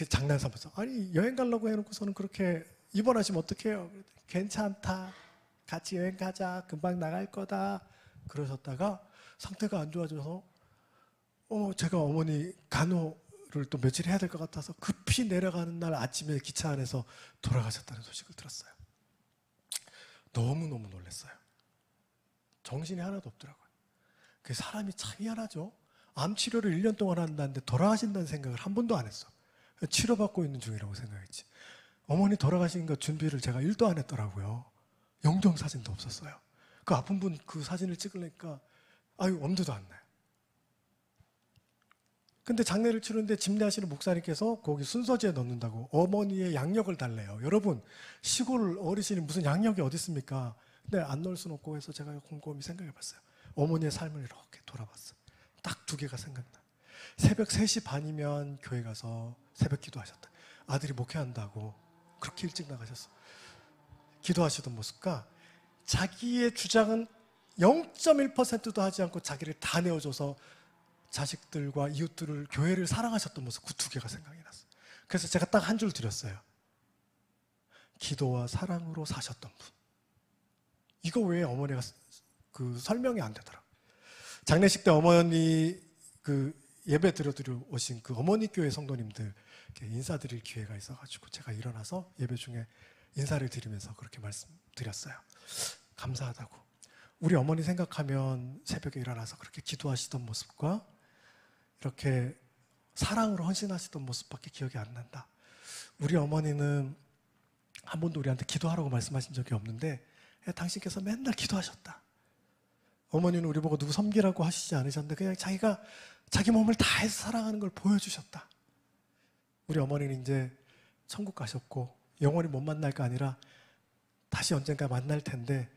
장난 삼아서, 아니 여행 가려고 해놓고서는 그렇게 입원하시면 어떡해요? 괜찮다, 같이 여행 가자, 금방 나갈 거다 그러셨다가 상태가 안 좋아져서 제가 어머니 간호를 또 며칠 해야 될 것 같아서 급히 내려가는 날 아침에 기차 안에서 돌아가셨다는 소식을 들었어요. 너무너무 놀랐어요. 정신이 하나도 없더라고요. 그 사람이 참 희한하죠. 암 치료를 1년 동안 한다는데 돌아가신다는 생각을 한 번도 안 했어. 치료받고 있는 중이라고 생각했지. 어머니 돌아가신 거 준비를 제가 1도 안 했더라고요. 영정사진도 없었어요. 그 아픈 분 그 사진을 찍으려니까 엄두도 안 나요. 근데 장례를 치르는데 집례하시는 목사님께서 거기 순서지에 넣는다고 어머니의 양력을 달래요. 여러분, 시골 어르신이 무슨 양력이 어디 있습니까? 근데 안 넣을 수는 없고 해서 제가 곰곰이 생각해 봤어요. 어머니의 삶을 이렇게 돌아봤어요. 딱 2개가 생각나. 새벽 3시 반이면 교회 가서 새벽 기도하셨다. 아들이 목회한다고 그렇게 일찍 나가셨어. 기도하시던 모습과 자기의 주장은 0.1%도 하지 않고 자기를 다 내어줘서 자식들과 이웃들을, 교회를 사랑하셨던 모습, 그 2개가 생각이 났어요. 그래서 제가 딱 한 줄 드렸어요. 기도와 사랑으로 사셨던 분. 이거 왜 어머니가 설명이 안 되더라. 장례식 때 어머니 예배 드려 오신 그 어머니 교회 성도님들 인사드릴 기회가 있어가지고 제가 일어나서 예배 중에 인사를 드리면서 그렇게 말씀드렸어요. 감사하다고. 우리 어머니 생각하면 새벽에 일어나서 그렇게 기도하시던 모습과 이렇게 사랑으로 헌신하시던 모습밖에 기억이 안 난다. 우리 어머니는 한 번도 우리한테 기도하라고 말씀하신 적이 없는데 당신께서 맨날 기도하셨다. 어머니는 우리 보고 누구 섬기라고 하시지 않으셨는데 그냥 자기가 자기 몸을 다해서 사랑하는 걸 보여주셨다. 우리 어머니는 이제 천국 가셨고 영원히 못 만날까 아니라 다시 언젠가 만날 텐데,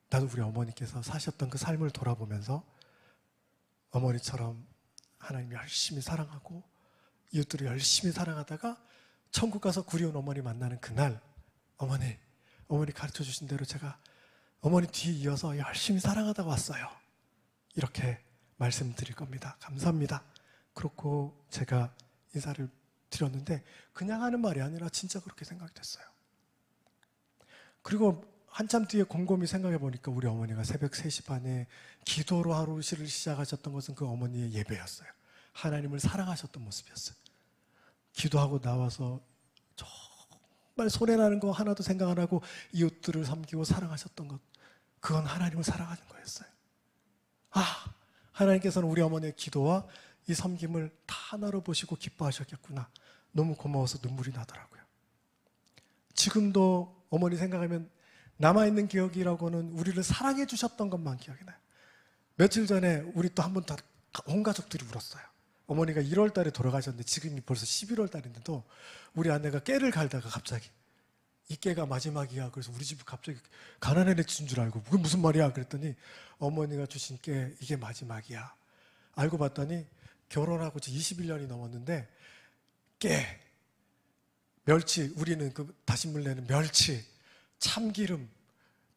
나도 우리 어머니께서 사셨던 그 삶을 돌아보면서 어머니처럼 하나님 열심히 사랑하고 이웃들을 열심히 사랑하다가 천국 가서 구리온 어머니 만나는 그날, 어머니 가르쳐 주신 대로 제가 어머니 뒤에 이어서 열심히 사랑하다 왔어요. 이렇게 말씀드릴 겁니다. 감사합니다. 그렇고 제가 인사를 드렸는데 그냥 하는 말이 아니라 진짜 그렇게 생각이 됐어요. 그리고 한참 뒤에 곰곰이 생각해 보니까 우리 어머니가 새벽 3시 반에 기도로 하루를 시작하셨던 것은 그 어머니의 예배였어요. 하나님을 사랑하셨던 모습이었어요. 기도하고 나와서 정말 손해나는 거 하나도 생각 안 하고 이웃들을 섬기고 사랑하셨던 것, 그건 하나님을 사랑하는 거였어요. 하나님께서는 우리 어머니의 기도와 이 섬김을 다 하나로 보시고 기뻐하셨겠구나. 너무 고마워서 눈물이 나더라고요. 지금도 어머니 생각하면 남아있는 기억이라고는 우리를 사랑해 주셨던 것만 기억이 나요. 며칠 전에 우리 또 한 번 다 온 가족들이 울었어요. 어머니가 1월 달에 돌아가셨는데 지금이 벌써 11월 달인데도 우리 아내가 깨를 갈다가 갑자기 이 깨가 마지막이야. 그래서 우리 집 갑자기 가난한 애 준 줄 알고 그게 무슨 말이야? 그랬더니 어머니가 주신 깨 이게 마지막이야. 알고 봤더니 결혼하고 21년이 넘었는데 깨, 멸치, 우리는 그 다신물 내는 멸치, 참기름,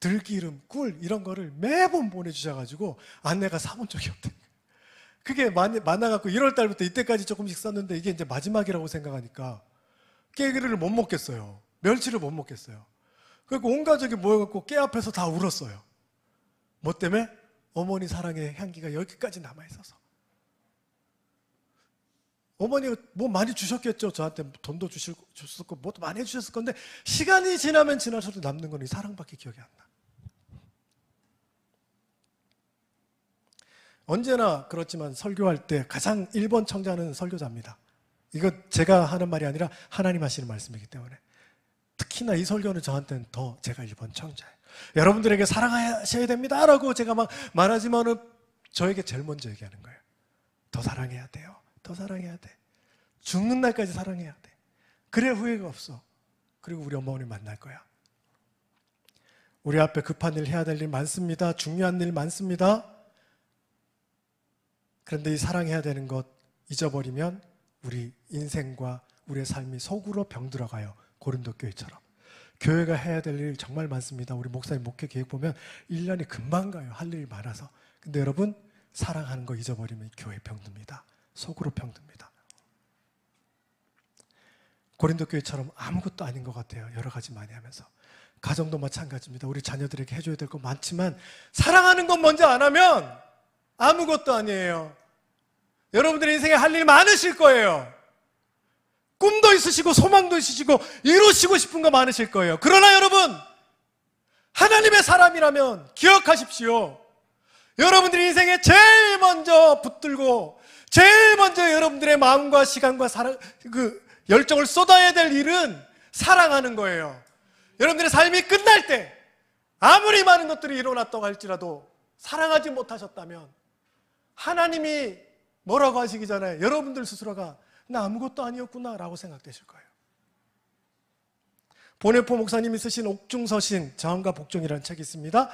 들기름, 꿀 이런 거를 매번 보내주셔가지고 아내가 사본 적이 없대요. 그게 많아갖고 1월 달부터 이때까지 조금씩 썼는데 이게 이제 마지막이라고 생각하니까 깨를 못 먹겠어요. 멸치를 못 먹겠어요. 그리고 온 가족이 모여갖고 깨 앞에서 다 울었어요. 뭐 때문에? 어머니 사랑의 향기가 여기까지 남아있어서. 어머니가 뭐 많이 주셨겠죠. 저한테 돈도 주셨고 뭐도 많이 해주셨을 건데 시간이 지나면 지날수록 남는 건 이 사랑밖에 기억이 안 나. 언제나 그렇지만 설교할 때 가장 1번 청자는 설교자입니다. 이거 제가 하는 말이 아니라 하나님 하시는 말씀이기 때문에 특히나 이 설교는 저한테는 더 제가 1번 청자예요. 여러분들에게 사랑하셔야 됩니다 라고 제가 막 말하지만은 저에게 제일 먼저 얘기하는 거예요. 더 사랑해야 돼요. 더 사랑해야 돼. 죽는 날까지 사랑해야 돼. 그래야 후회가 없어. 그리고 우리 어머니 만날 거야. 우리 앞에 급한 일 해야 될 일 많습니다. 중요한 일 많습니다. 그런데 이 사랑해야 되는 것 잊어버리면 우리 인생과 우리의 삶이 속으로 병들어가요. 고린도 교회처럼. 교회가 해야 될 일 정말 많습니다. 우리 목사님 목회 계획 보면 1년이 금방 가요. 할 일이 많아서. 근데 여러분 사랑하는 거 잊어버리면 교회 병듭니다. 속으로 병듭니다. 고린도 교회처럼 아무것도 아닌 것 같아요. 여러 가지 많이 하면서. 가정도 마찬가지입니다. 우리 자녀들에게 해줘야 될 거 많지만 사랑하는 건 먼저 안 하면 아무것도 아니에요. 여러분들의 인생에 할 일 많으실 거예요. 꿈도 있으시고 소망도 있으시고 이루시고 싶은 거 많으실 거예요. 그러나 여러분 하나님의 사람이라면 기억하십시오. 여러분들의 인생에 제일 먼저 붙들고 제일 먼저 여러분들의 마음과 시간과 열정을 쏟아야 될 일은 사랑하는 거예요. 여러분들의 삶이 끝날 때 아무리 많은 것들이 일어났다고 할지라도 사랑하지 못하셨다면 하나님이 뭐라고 하시기 전에 여러분들 스스로가 나 아무것도 아니었구나 라고 생각되실 거예요. 보네포 목사님이 쓰신 옥중서신 저항과 복종이라는 책이 있습니다.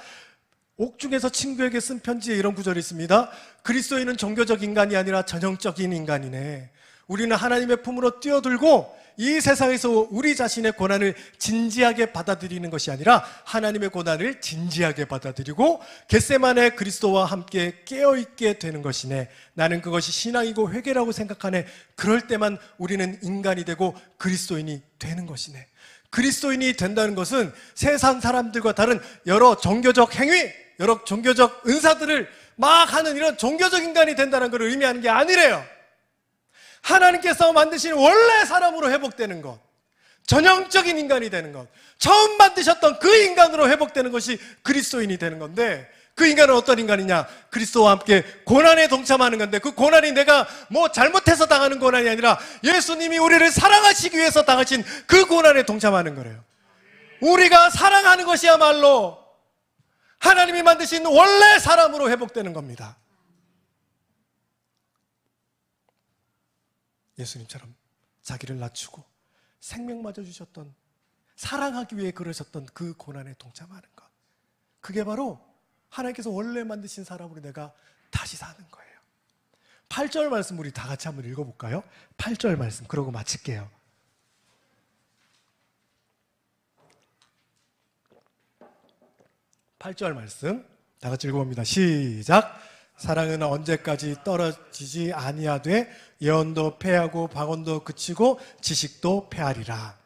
옥중에서 친구에게 쓴 편지에 이런 구절이 있습니다. 그리스도인은 종교적 인간이 아니라 전형적인 인간이네. 우리는 하나님의 품으로 뛰어들고 이 세상에서 우리 자신의 고난을 진지하게 받아들이는 것이 아니라 하나님의 고난을 진지하게 받아들이고 겟세마네 그리스도와 함께 깨어있게 되는 것이네. 나는 그것이 신앙이고 회개라고 생각하네. 그럴 때만 우리는 인간이 되고 그리스도인이 되는 것이네. 그리스도인이 된다는 것은 세상 사람들과 다른 여러 종교적 행위, 여러 종교적 은사들을 막 하는 이런 종교적 인간이 된다는 걸 의미하는 게 아니래요. 하나님께서 만드신 원래 사람으로 회복되는 것, 전형적인 인간이 되는 것, 처음 만드셨던 그 인간으로 회복되는 것이 그리스도인이 되는 건데, 그 인간은 어떤 인간이냐? 그리스도와 함께 고난에 동참하는 건데, 그 고난이 내가 뭐 잘못해서 당하는 고난이 아니라 예수님이 우리를 사랑하시기 위해서 당하신 그 고난에 동참하는 거래요. 우리가 사랑하는 것이야말로 하나님이 만드신 원래 사람으로 회복되는 겁니다. 예수님처럼 자기를 낮추고 생명마저 주셨던, 사랑하기 위해 그러셨던 그 고난에 동참하는 것, 그게 바로 하나님께서 원래 만드신 사람으로 내가 다시 사는 거예요. 8절 말씀 우리 다 같이 한번 읽어볼까요? 8절 말씀 그러고 마칠게요. 8절 말씀 다 같이 읽어봅니다. 시작. 사랑은 언제까지 떨어지지 아니하되 예언도 패하고 방언도 그치고 지식도 패하리라.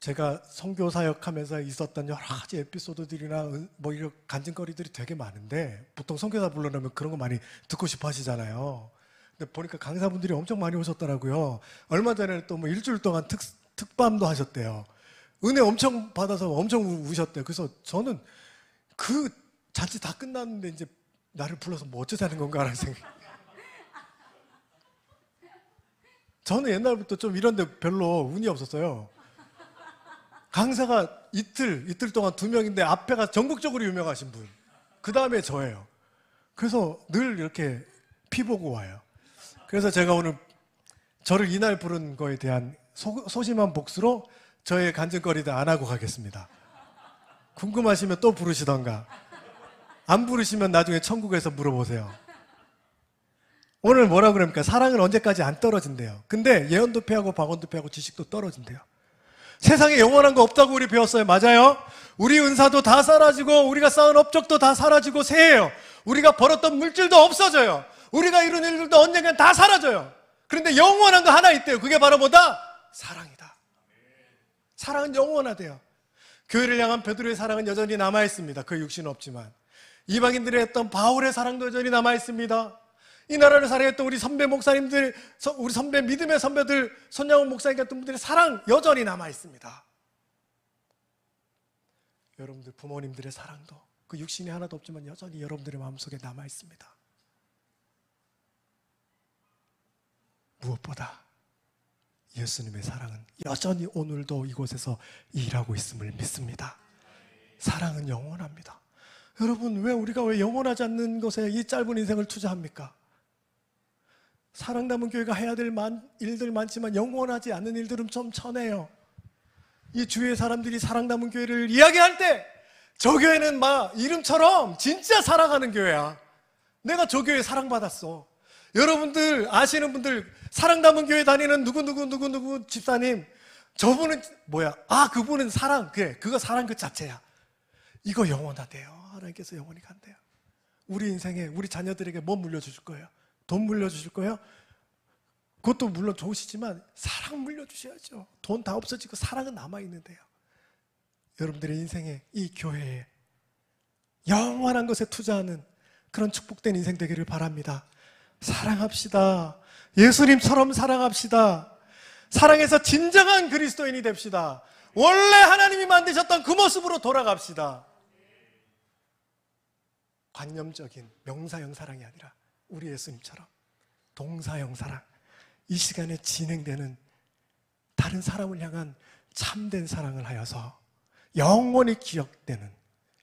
제가 선교 사역하면서 있었던 여러 가지 에피소드들이나 뭐 이런 간증거리들이 되게 많은데 보통 선교사 불러놓으면 그런 거 많이 듣고 싶어 하시잖아요. 근데 보니까 강사분들이 엄청 많이 오셨더라고요. 얼마 전에 또 뭐 일주일 동안 특밤도 하셨대요. 은혜 엄청 받아서 엄청 우셨대요. 그래서 저는 그 잔치 다 끝났는데 이제 나를 불러서 뭐 어쩌자는 건가라는 생각. 저는 옛날부터 좀 이런 데 별로 운이 없었어요. 강사가 이틀 동안 2명인데 앞에가 전국적으로 유명하신 분, 그 다음에 저예요. 그래서 늘 이렇게 피 보고 와요. 그래서 제가 오늘 저를 이날 부른 거에 대한 소심한 복수로 저의 간증거리도 안 하고 가겠습니다. 궁금하시면 또 부르시던가, 안 부르시면 나중에 천국에서 물어보세요. 오늘 뭐라 그럽니까? 사랑은 언제까지 안 떨어진대요. 근데 예언도 패하고 방언도 패하고 지식도 떨어진대요. 세상에 영원한 거 없다고 우리 배웠어요. 맞아요? 우리 은사도 다 사라지고 우리가 쌓은 업적도 다 사라지고 새해요. 우리가 벌었던 물질도 없어져요. 우리가 이룬 일들도 언젠간 다 사라져요. 그런데 영원한 거 하나 있대요. 그게 바로 뭐다? 사랑이다. 사랑은 영원하대요. 교회를 향한 베드로의 사랑은 여전히 남아있습니다. 그 육신은 없지만. 이방인들이 했던 바울의 사랑도 여전히 남아있습니다. 이 나라를 사랑했던 우리 선배 목사님들, 우리 선배 믿음의 선배들, 손양훈 목사님 같은 분들의 사랑 여전히 남아있습니다. 여러분들 부모님들의 사랑도 그 육신이 하나도 없지만 여전히 여러분들의 마음속에 남아있습니다. 무엇보다 예수님의 사랑은 여전히 오늘도 이곳에서 일하고 있음을 믿습니다. 사랑은 영원합니다. 여러분, 왜 영원하지 않는 것에 이 짧은 인생을 투자합니까? 사랑 남은 교회가 해야 될 일들 많지만 영원하지 않는 일들은 좀 천해요. 이 주위의 사람들이 사랑 남은 교회를 이야기할 때 저 교회는 막 이름처럼 진짜 살아가는 교회야. 내가 저 교회에 사랑받았어. 여러분들 아시는 분들 사랑 남은 교회 다니는 누구 집사님, 저분은 뭐야? 아, 그분은 사랑. 그래, 그거 사랑 그 자체야. 이거 영원하대요. 하나님께서 영원히 간대요. 우리 인생에 우리 자녀들에게 뭐 물려주실 거예요? 돈 물려주실 거예요? 그것도 물론 좋으시지만 사랑 물려주셔야죠. 돈 다 없어지고 사랑은 남아있는데요. 여러분들의 인생에 이 교회에 영원한 것에 투자하는 그런 축복된 인생 되기를 바랍니다. 사랑합시다. 예수님처럼 사랑합시다. 사랑해서 진정한 그리스도인이 됩시다. 원래 하나님이 만드셨던 그 모습으로 돌아갑시다. 관념적인 명사형 사랑이 아니라 우리 예수님처럼 동사형 사랑, 이 시간에 진행되는 다른 사람을 향한 참된 사랑을 하여서 영원히 기억되는,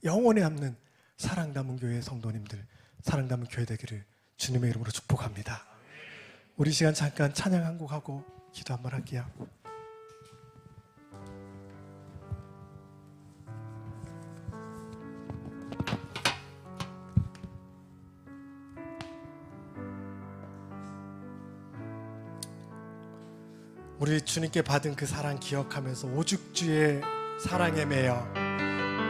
영원히 남는 사랑 남은 교회의 성도님들, 사랑 남은 교회 되기를 주님의 이름으로 축복합니다. 우리 시간 잠깐 찬양 한 곡 하고 기도 한번 할게요. 우리 주님께 받은 그 사랑 기억하면서 오직 주의 사랑에 매여,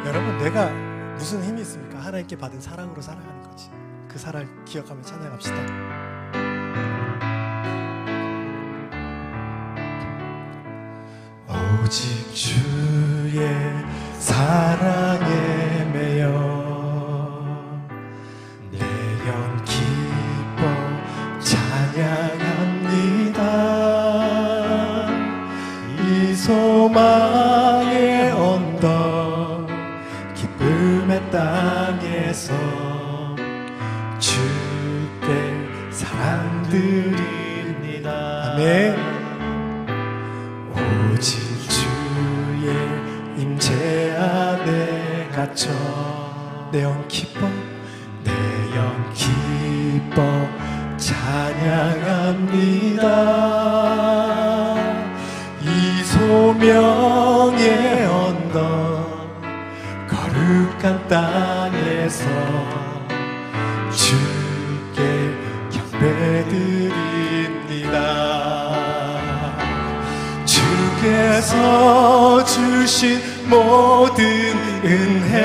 여러분 내가 무슨 힘이 있습니까? 하나님께 받은 사랑으로 살아가는 거지. 그 사랑 기억하며 찬양합시다. 오직 주의 사랑에 매여 내 영 기뻐 찬양합니다. 이 소망의 언덕 기쁨의 땅에서 주께 사랑 드립니다. 아멘. 오직 주의 임재 안에 갇혀 내 영 기뻐, 내 영 기뻐 찬양합니다. 이 소명의 언덕 거룩한 땅에서 주께 주께 경배드립니다. 주께서 주신 모든 은혜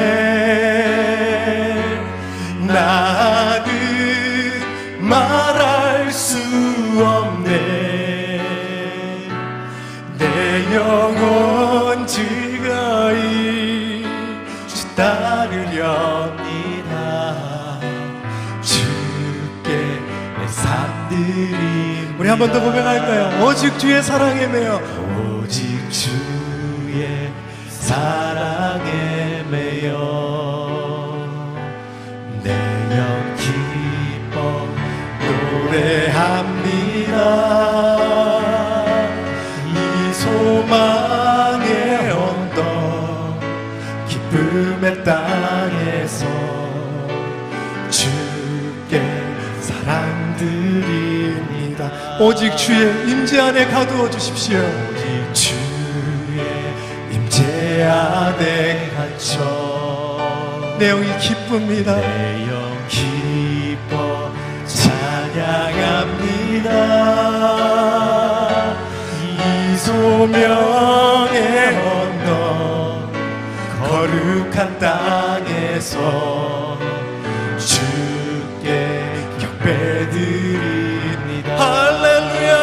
나는 말할 수 없네. 내 영혼 즐거이 주 따르렵니다. 주께 내 삶들이. 우리 한 번 더 고백할까요? 오직 주의 사랑에 매여. 오직 주의 사랑에 매여 내 영 기뻐 노래합니다. 이 소망의 언덕 기쁨의 땅에서 주께 사랑드립니다. 오직 주의 임재 안에 가두어 주십시오. 오직 주의 임재 안에 갇혀 내 영이 기쁩니다. 내 영 기뻐 찬양합니다. 이 소명의 언덕 거룩한 땅에서 주께 경배드립니다. 할렐루야.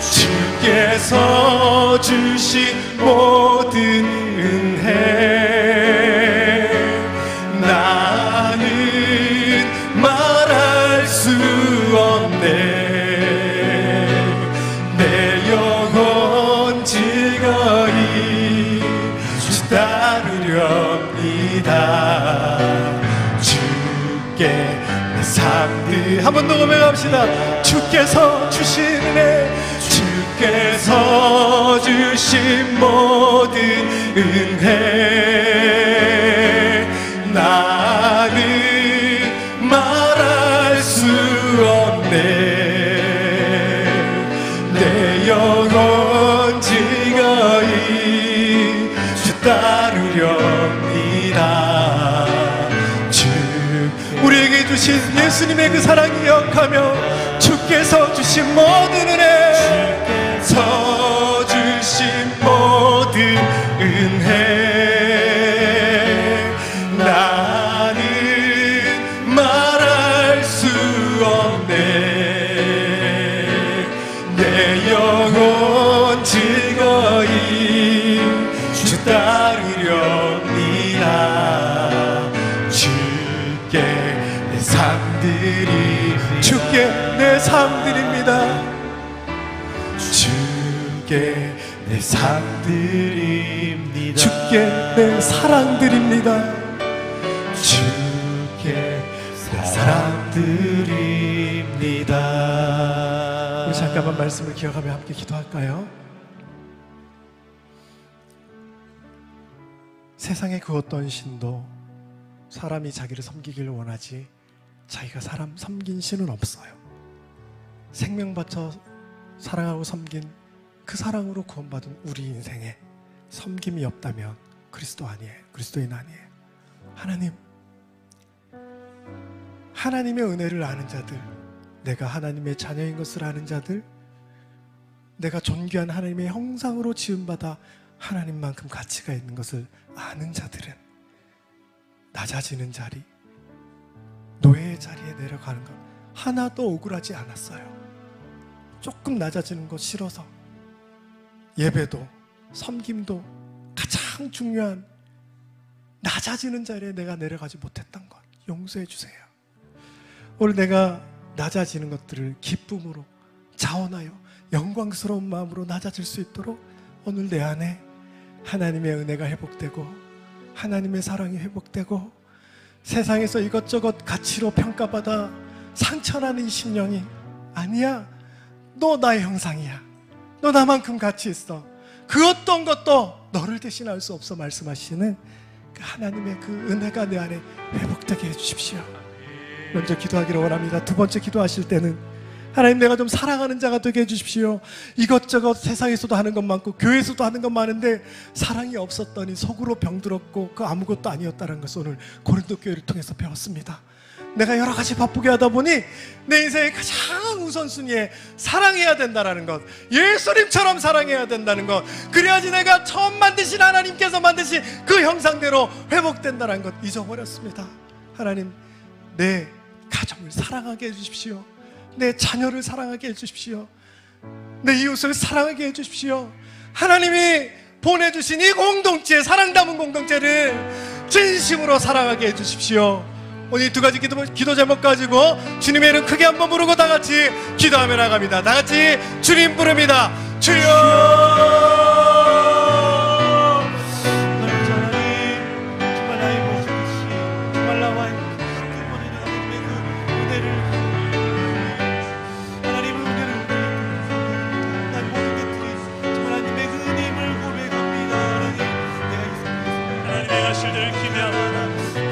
주께서 주신 모든 은혜 나는 말할 수 없네. 내 영혼 즐거이 주 따르렵니다. 주께 내 삶들. 한 번 더 고백합시다. 주께서 주신 은혜 주께서 주신 모든 은혜 나는 말할 수 없네. 내 영혼 즐거이 주 따르렵니다. 주 우리에게 주신 예수님의 그 사랑을 기억하며 주께서 주신 모든 은혜, 서 주신 모든 은혜 나는 말할 수 없네. 내 영혼 즐거이 주 따르렵니다. 주께 내 삶들이 주께 내 삶드립니다. 주께 내 삶드립니다. 주께 내 사랑드립니다. 주께 내 사랑드립니다. 우리 잠깐만 말씀을 기억하며 함께 기도할까요? 세상의 그 어떤 신도 사람이 자기를 섬기기를 원하지 자기가 사람 섬긴 신은 없어요. 생명 바쳐 사랑하고 섬긴 그 사랑으로 구원받은 우리 인생에 섬김이 없다면 그리스도 아니에요. 그리스도인 아니에요. 하나님의 은혜를 아는 자들, 내가 하나님의 자녀인 것을 아는 자들, 내가 존귀한 하나님의 형상으로 지음받아 하나님만큼 가치가 있는 것을 아는 자들은 낮아지는 자리, 노예의 자리에 내려가는 것 하나도 억울하지 않았어요. 조금 낮아지는 것 싫어서 예배도 섬김도 가장 중요한 낮아지는 자리에 내가 내려가지 못했던 것 용서해 주세요. 오늘 내가 낮아지는 것들을 기쁨으로 자원하여 영광스러운 마음으로 낮아질 수 있도록 오늘 내 안에 하나님의 은혜가 회복되고 하나님의 사랑이 회복되고 세상에서 이것저것 가치로 평가받아 상처나는 이 심령이 아니야, 너 나의 형상이야, 너 나만큼 가치 있어, 그 어떤 것도 너를 대신할 수 없어 말씀하시는 그 하나님의 그 은혜가 내 안에 회복되게 해주십시오. 먼저 기도하기를 원합니다. 두 번째 기도하실 때는 하나님, 내가 좀 사랑하는 자가 되게 해주십시오. 이것저것 세상에서도 하는 것 많고 교회에서도 하는 것 많은데 사랑이 없었더니 속으로 병들었고 그 아무것도 아니었다는 것을 오늘 고린도 교회를 통해서 배웠습니다. 내가 여러 가지 바쁘게 하다 보니 내 인생의 가장 우선순위에 사랑해야 된다는 것, 예수님처럼 사랑해야 된다는 것, 그래야지 내가 처음 만드신 하나님께서 만드신 그 형상대로 회복된다는 것 잊어버렸습니다. 하나님, 내 가정을 사랑하게 해주십시오. 내 자녀를 사랑하게 해주십시오. 내 이웃을 사랑하게 해주십시오. 하나님이 보내주신 이 공동체, 사랑 담은 공동체를 진심으로 사랑하게 해주십시오. 오늘 이 두 가지 기도 제목 가지고 주님의 이름 크게 한번 부르고 다 같이 기도하며 나갑니다. 다 같이 주님 부릅니다. 주여!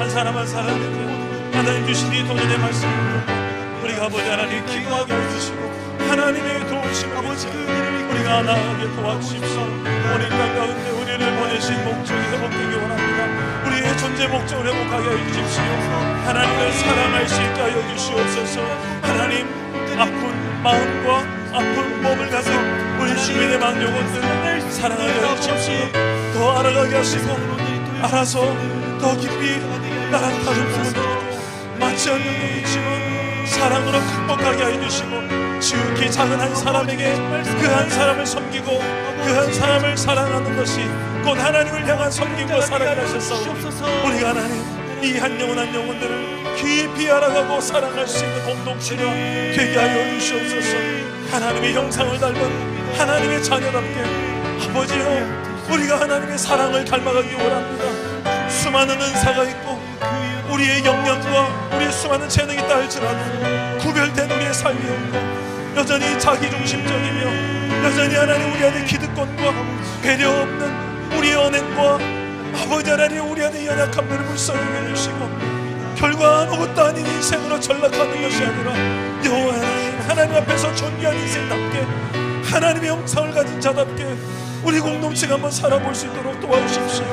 사람 한 사람에게 하나님 주신 이 도전의 말씀으로 우리가 아버지 하나님 기도하게 해주시고 하나님의 도우심 아버지 우리가 나아가게 도와주십시오. 오늘 땅 가운데 우리를 보내신 목적이 회복되기 원합니다. 우리의 존재 목적을 회복하게 해주십시오. 하나님을 사랑할 수 있게 하여 주시옵소서. 하나님, 아픈 마음과 아픈 몸을 가진 우리 주민의 만 영혼들을 사랑하게 해주십시오. 더 알아가게 하시고 알아서 더 깊이 나랑 다른 부분도 맞지 않는 게 있지만 사랑으로 극복하게 해주시고 지극히 작은 한 사람에게 그 한 사람을 섬기고 그 한 사람을 사랑하는 것이 곧 하나님을 향한 섬김과 사랑하셨사오니 우리가 하나님 이 한 영혼 한 영혼들을 깊이 알아가고 사랑할 수 있는 공동체가 되게 하여 주시옵소서. 하나님의 형상을 닮은 하나님의 자녀답게 아버지여 우리가 하나님의 사랑을 닮아가기 원합니다. 수많은 은사가 있고 우리의 역량과 우리의 수많은 재능이 있다 할지라도 구별된 우리의 삶이 없고 여전히 자기중심적이며 여전히 하나님 우리 안에 기득권과 배려 없는 우리의 언행과 아버지 하나님 우리 안에 연약함들을 불쌍히 해주시고 결과 아무것도 아닌 인생으로 전락하는 것이 아니라 여호와 하나님 앞에서 존귀한 인생답게 하나님의 형상을 가진 자답게 우리 공동체가 한번 살아볼 수 있도록 도와주십시오.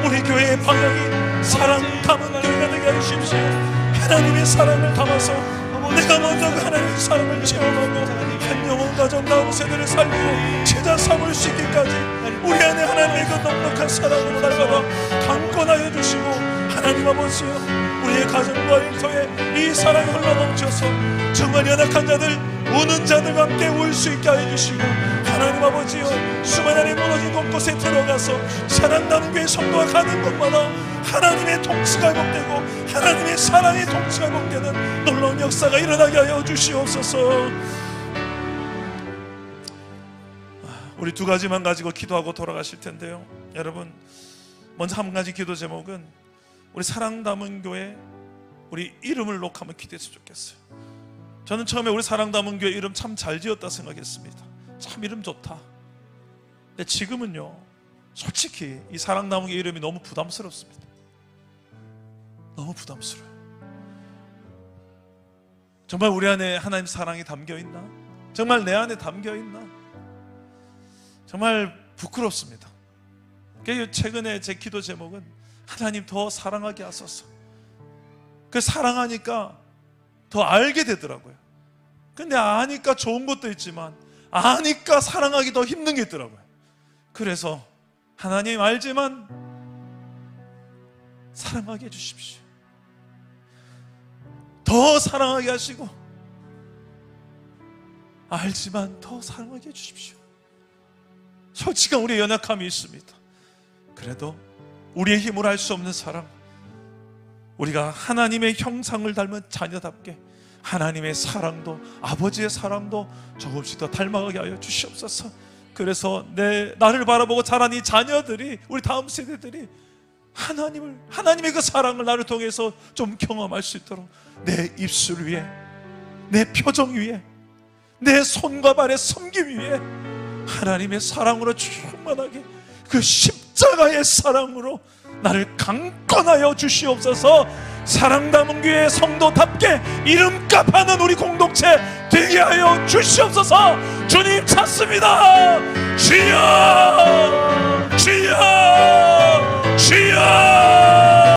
우리 교회의 방향이 사랑 담은 교회가 되게 해주십시오. 하나님의 사랑을 담아서 내가 먼저 그 하나님의 사랑을 체험하고 한 영혼 가정 다음 세대를 살리고 제자 삼을 수 있기까지 우리 안에 하나님의 그 넉넉한 사랑으로 날마다 강권하여 주시고 하나님 아버지여 우리의 가정과 일터에 이 사랑이 흘러넘쳐서 정말 연약한 자들 우는 자들과 함께 올 수 있게 하여 주시고 하나님 아버지여 수많은 무너진 곳곳에 들어가서 사랑 나는 교회 성도가 가는 곳마다 하나님의 통치가 회복되고 하나님의 사랑의 통치가 회복되는 놀라운 역사가 일어나게 하여 주시옵소서. 우리 두 가지만 가지고 기도하고 돌아가실 텐데요. 여러분 먼저 한 가지 기도 제목은 우리 사랑 담은 교회 우리 이름을 놓고 한번 기도했으면 좋겠어요. 저는 처음에 우리 사랑 담은 교회 이름 참 잘 지었다 생각했습니다. 참 이름 좋다. 근데 지금은요 솔직히 이 사랑 담은 교회 이름이 너무 부담스럽습니다. 너무 부담스러워요. 정말 우리 안에 하나님 사랑이 담겨있나? 정말 내 안에 담겨있나? 정말 부끄럽습니다. 그래서 최근에 제 기도 제목은 하나님 더 사랑하게 하소서. 그 사랑하니까 더 알게 되더라고요. 근데 아니까 좋은 것도 있지만 아니까 사랑하기 더 힘든 게 있더라고요. 그래서 하나님 알지만 사랑하게 해주십시오. 더 사랑하게 하시고 알지만 더 사랑하게 해주십시오. 솔직한 우리의 연약함이 있습니다. 그래도 우리의 힘으로 할 수 없는 사랑, 우리가 하나님의 형상을 닮은 자녀답게 하나님의 사랑도 아버지의 사랑도 조금씩 더 닮아가게 하여 주시옵소서. 그래서 나를 바라보고 자란 이 자녀들이 우리 다음 세대들이 하나님의 그 사랑을 나를 통해서 좀 경험할 수 있도록 내 입술 위에 내 표정 위에 내 손과 발의 섬김 위에 하나님의 사랑으로 충만하게 그 십자가의 사랑으로 나를 강권하여 주시옵소서. 사랑 담은 교회 성도답게 이름값 하는 우리 공동체 되게 하여 주시옵소서. 주님 찾습니다. 주여 주여 주여.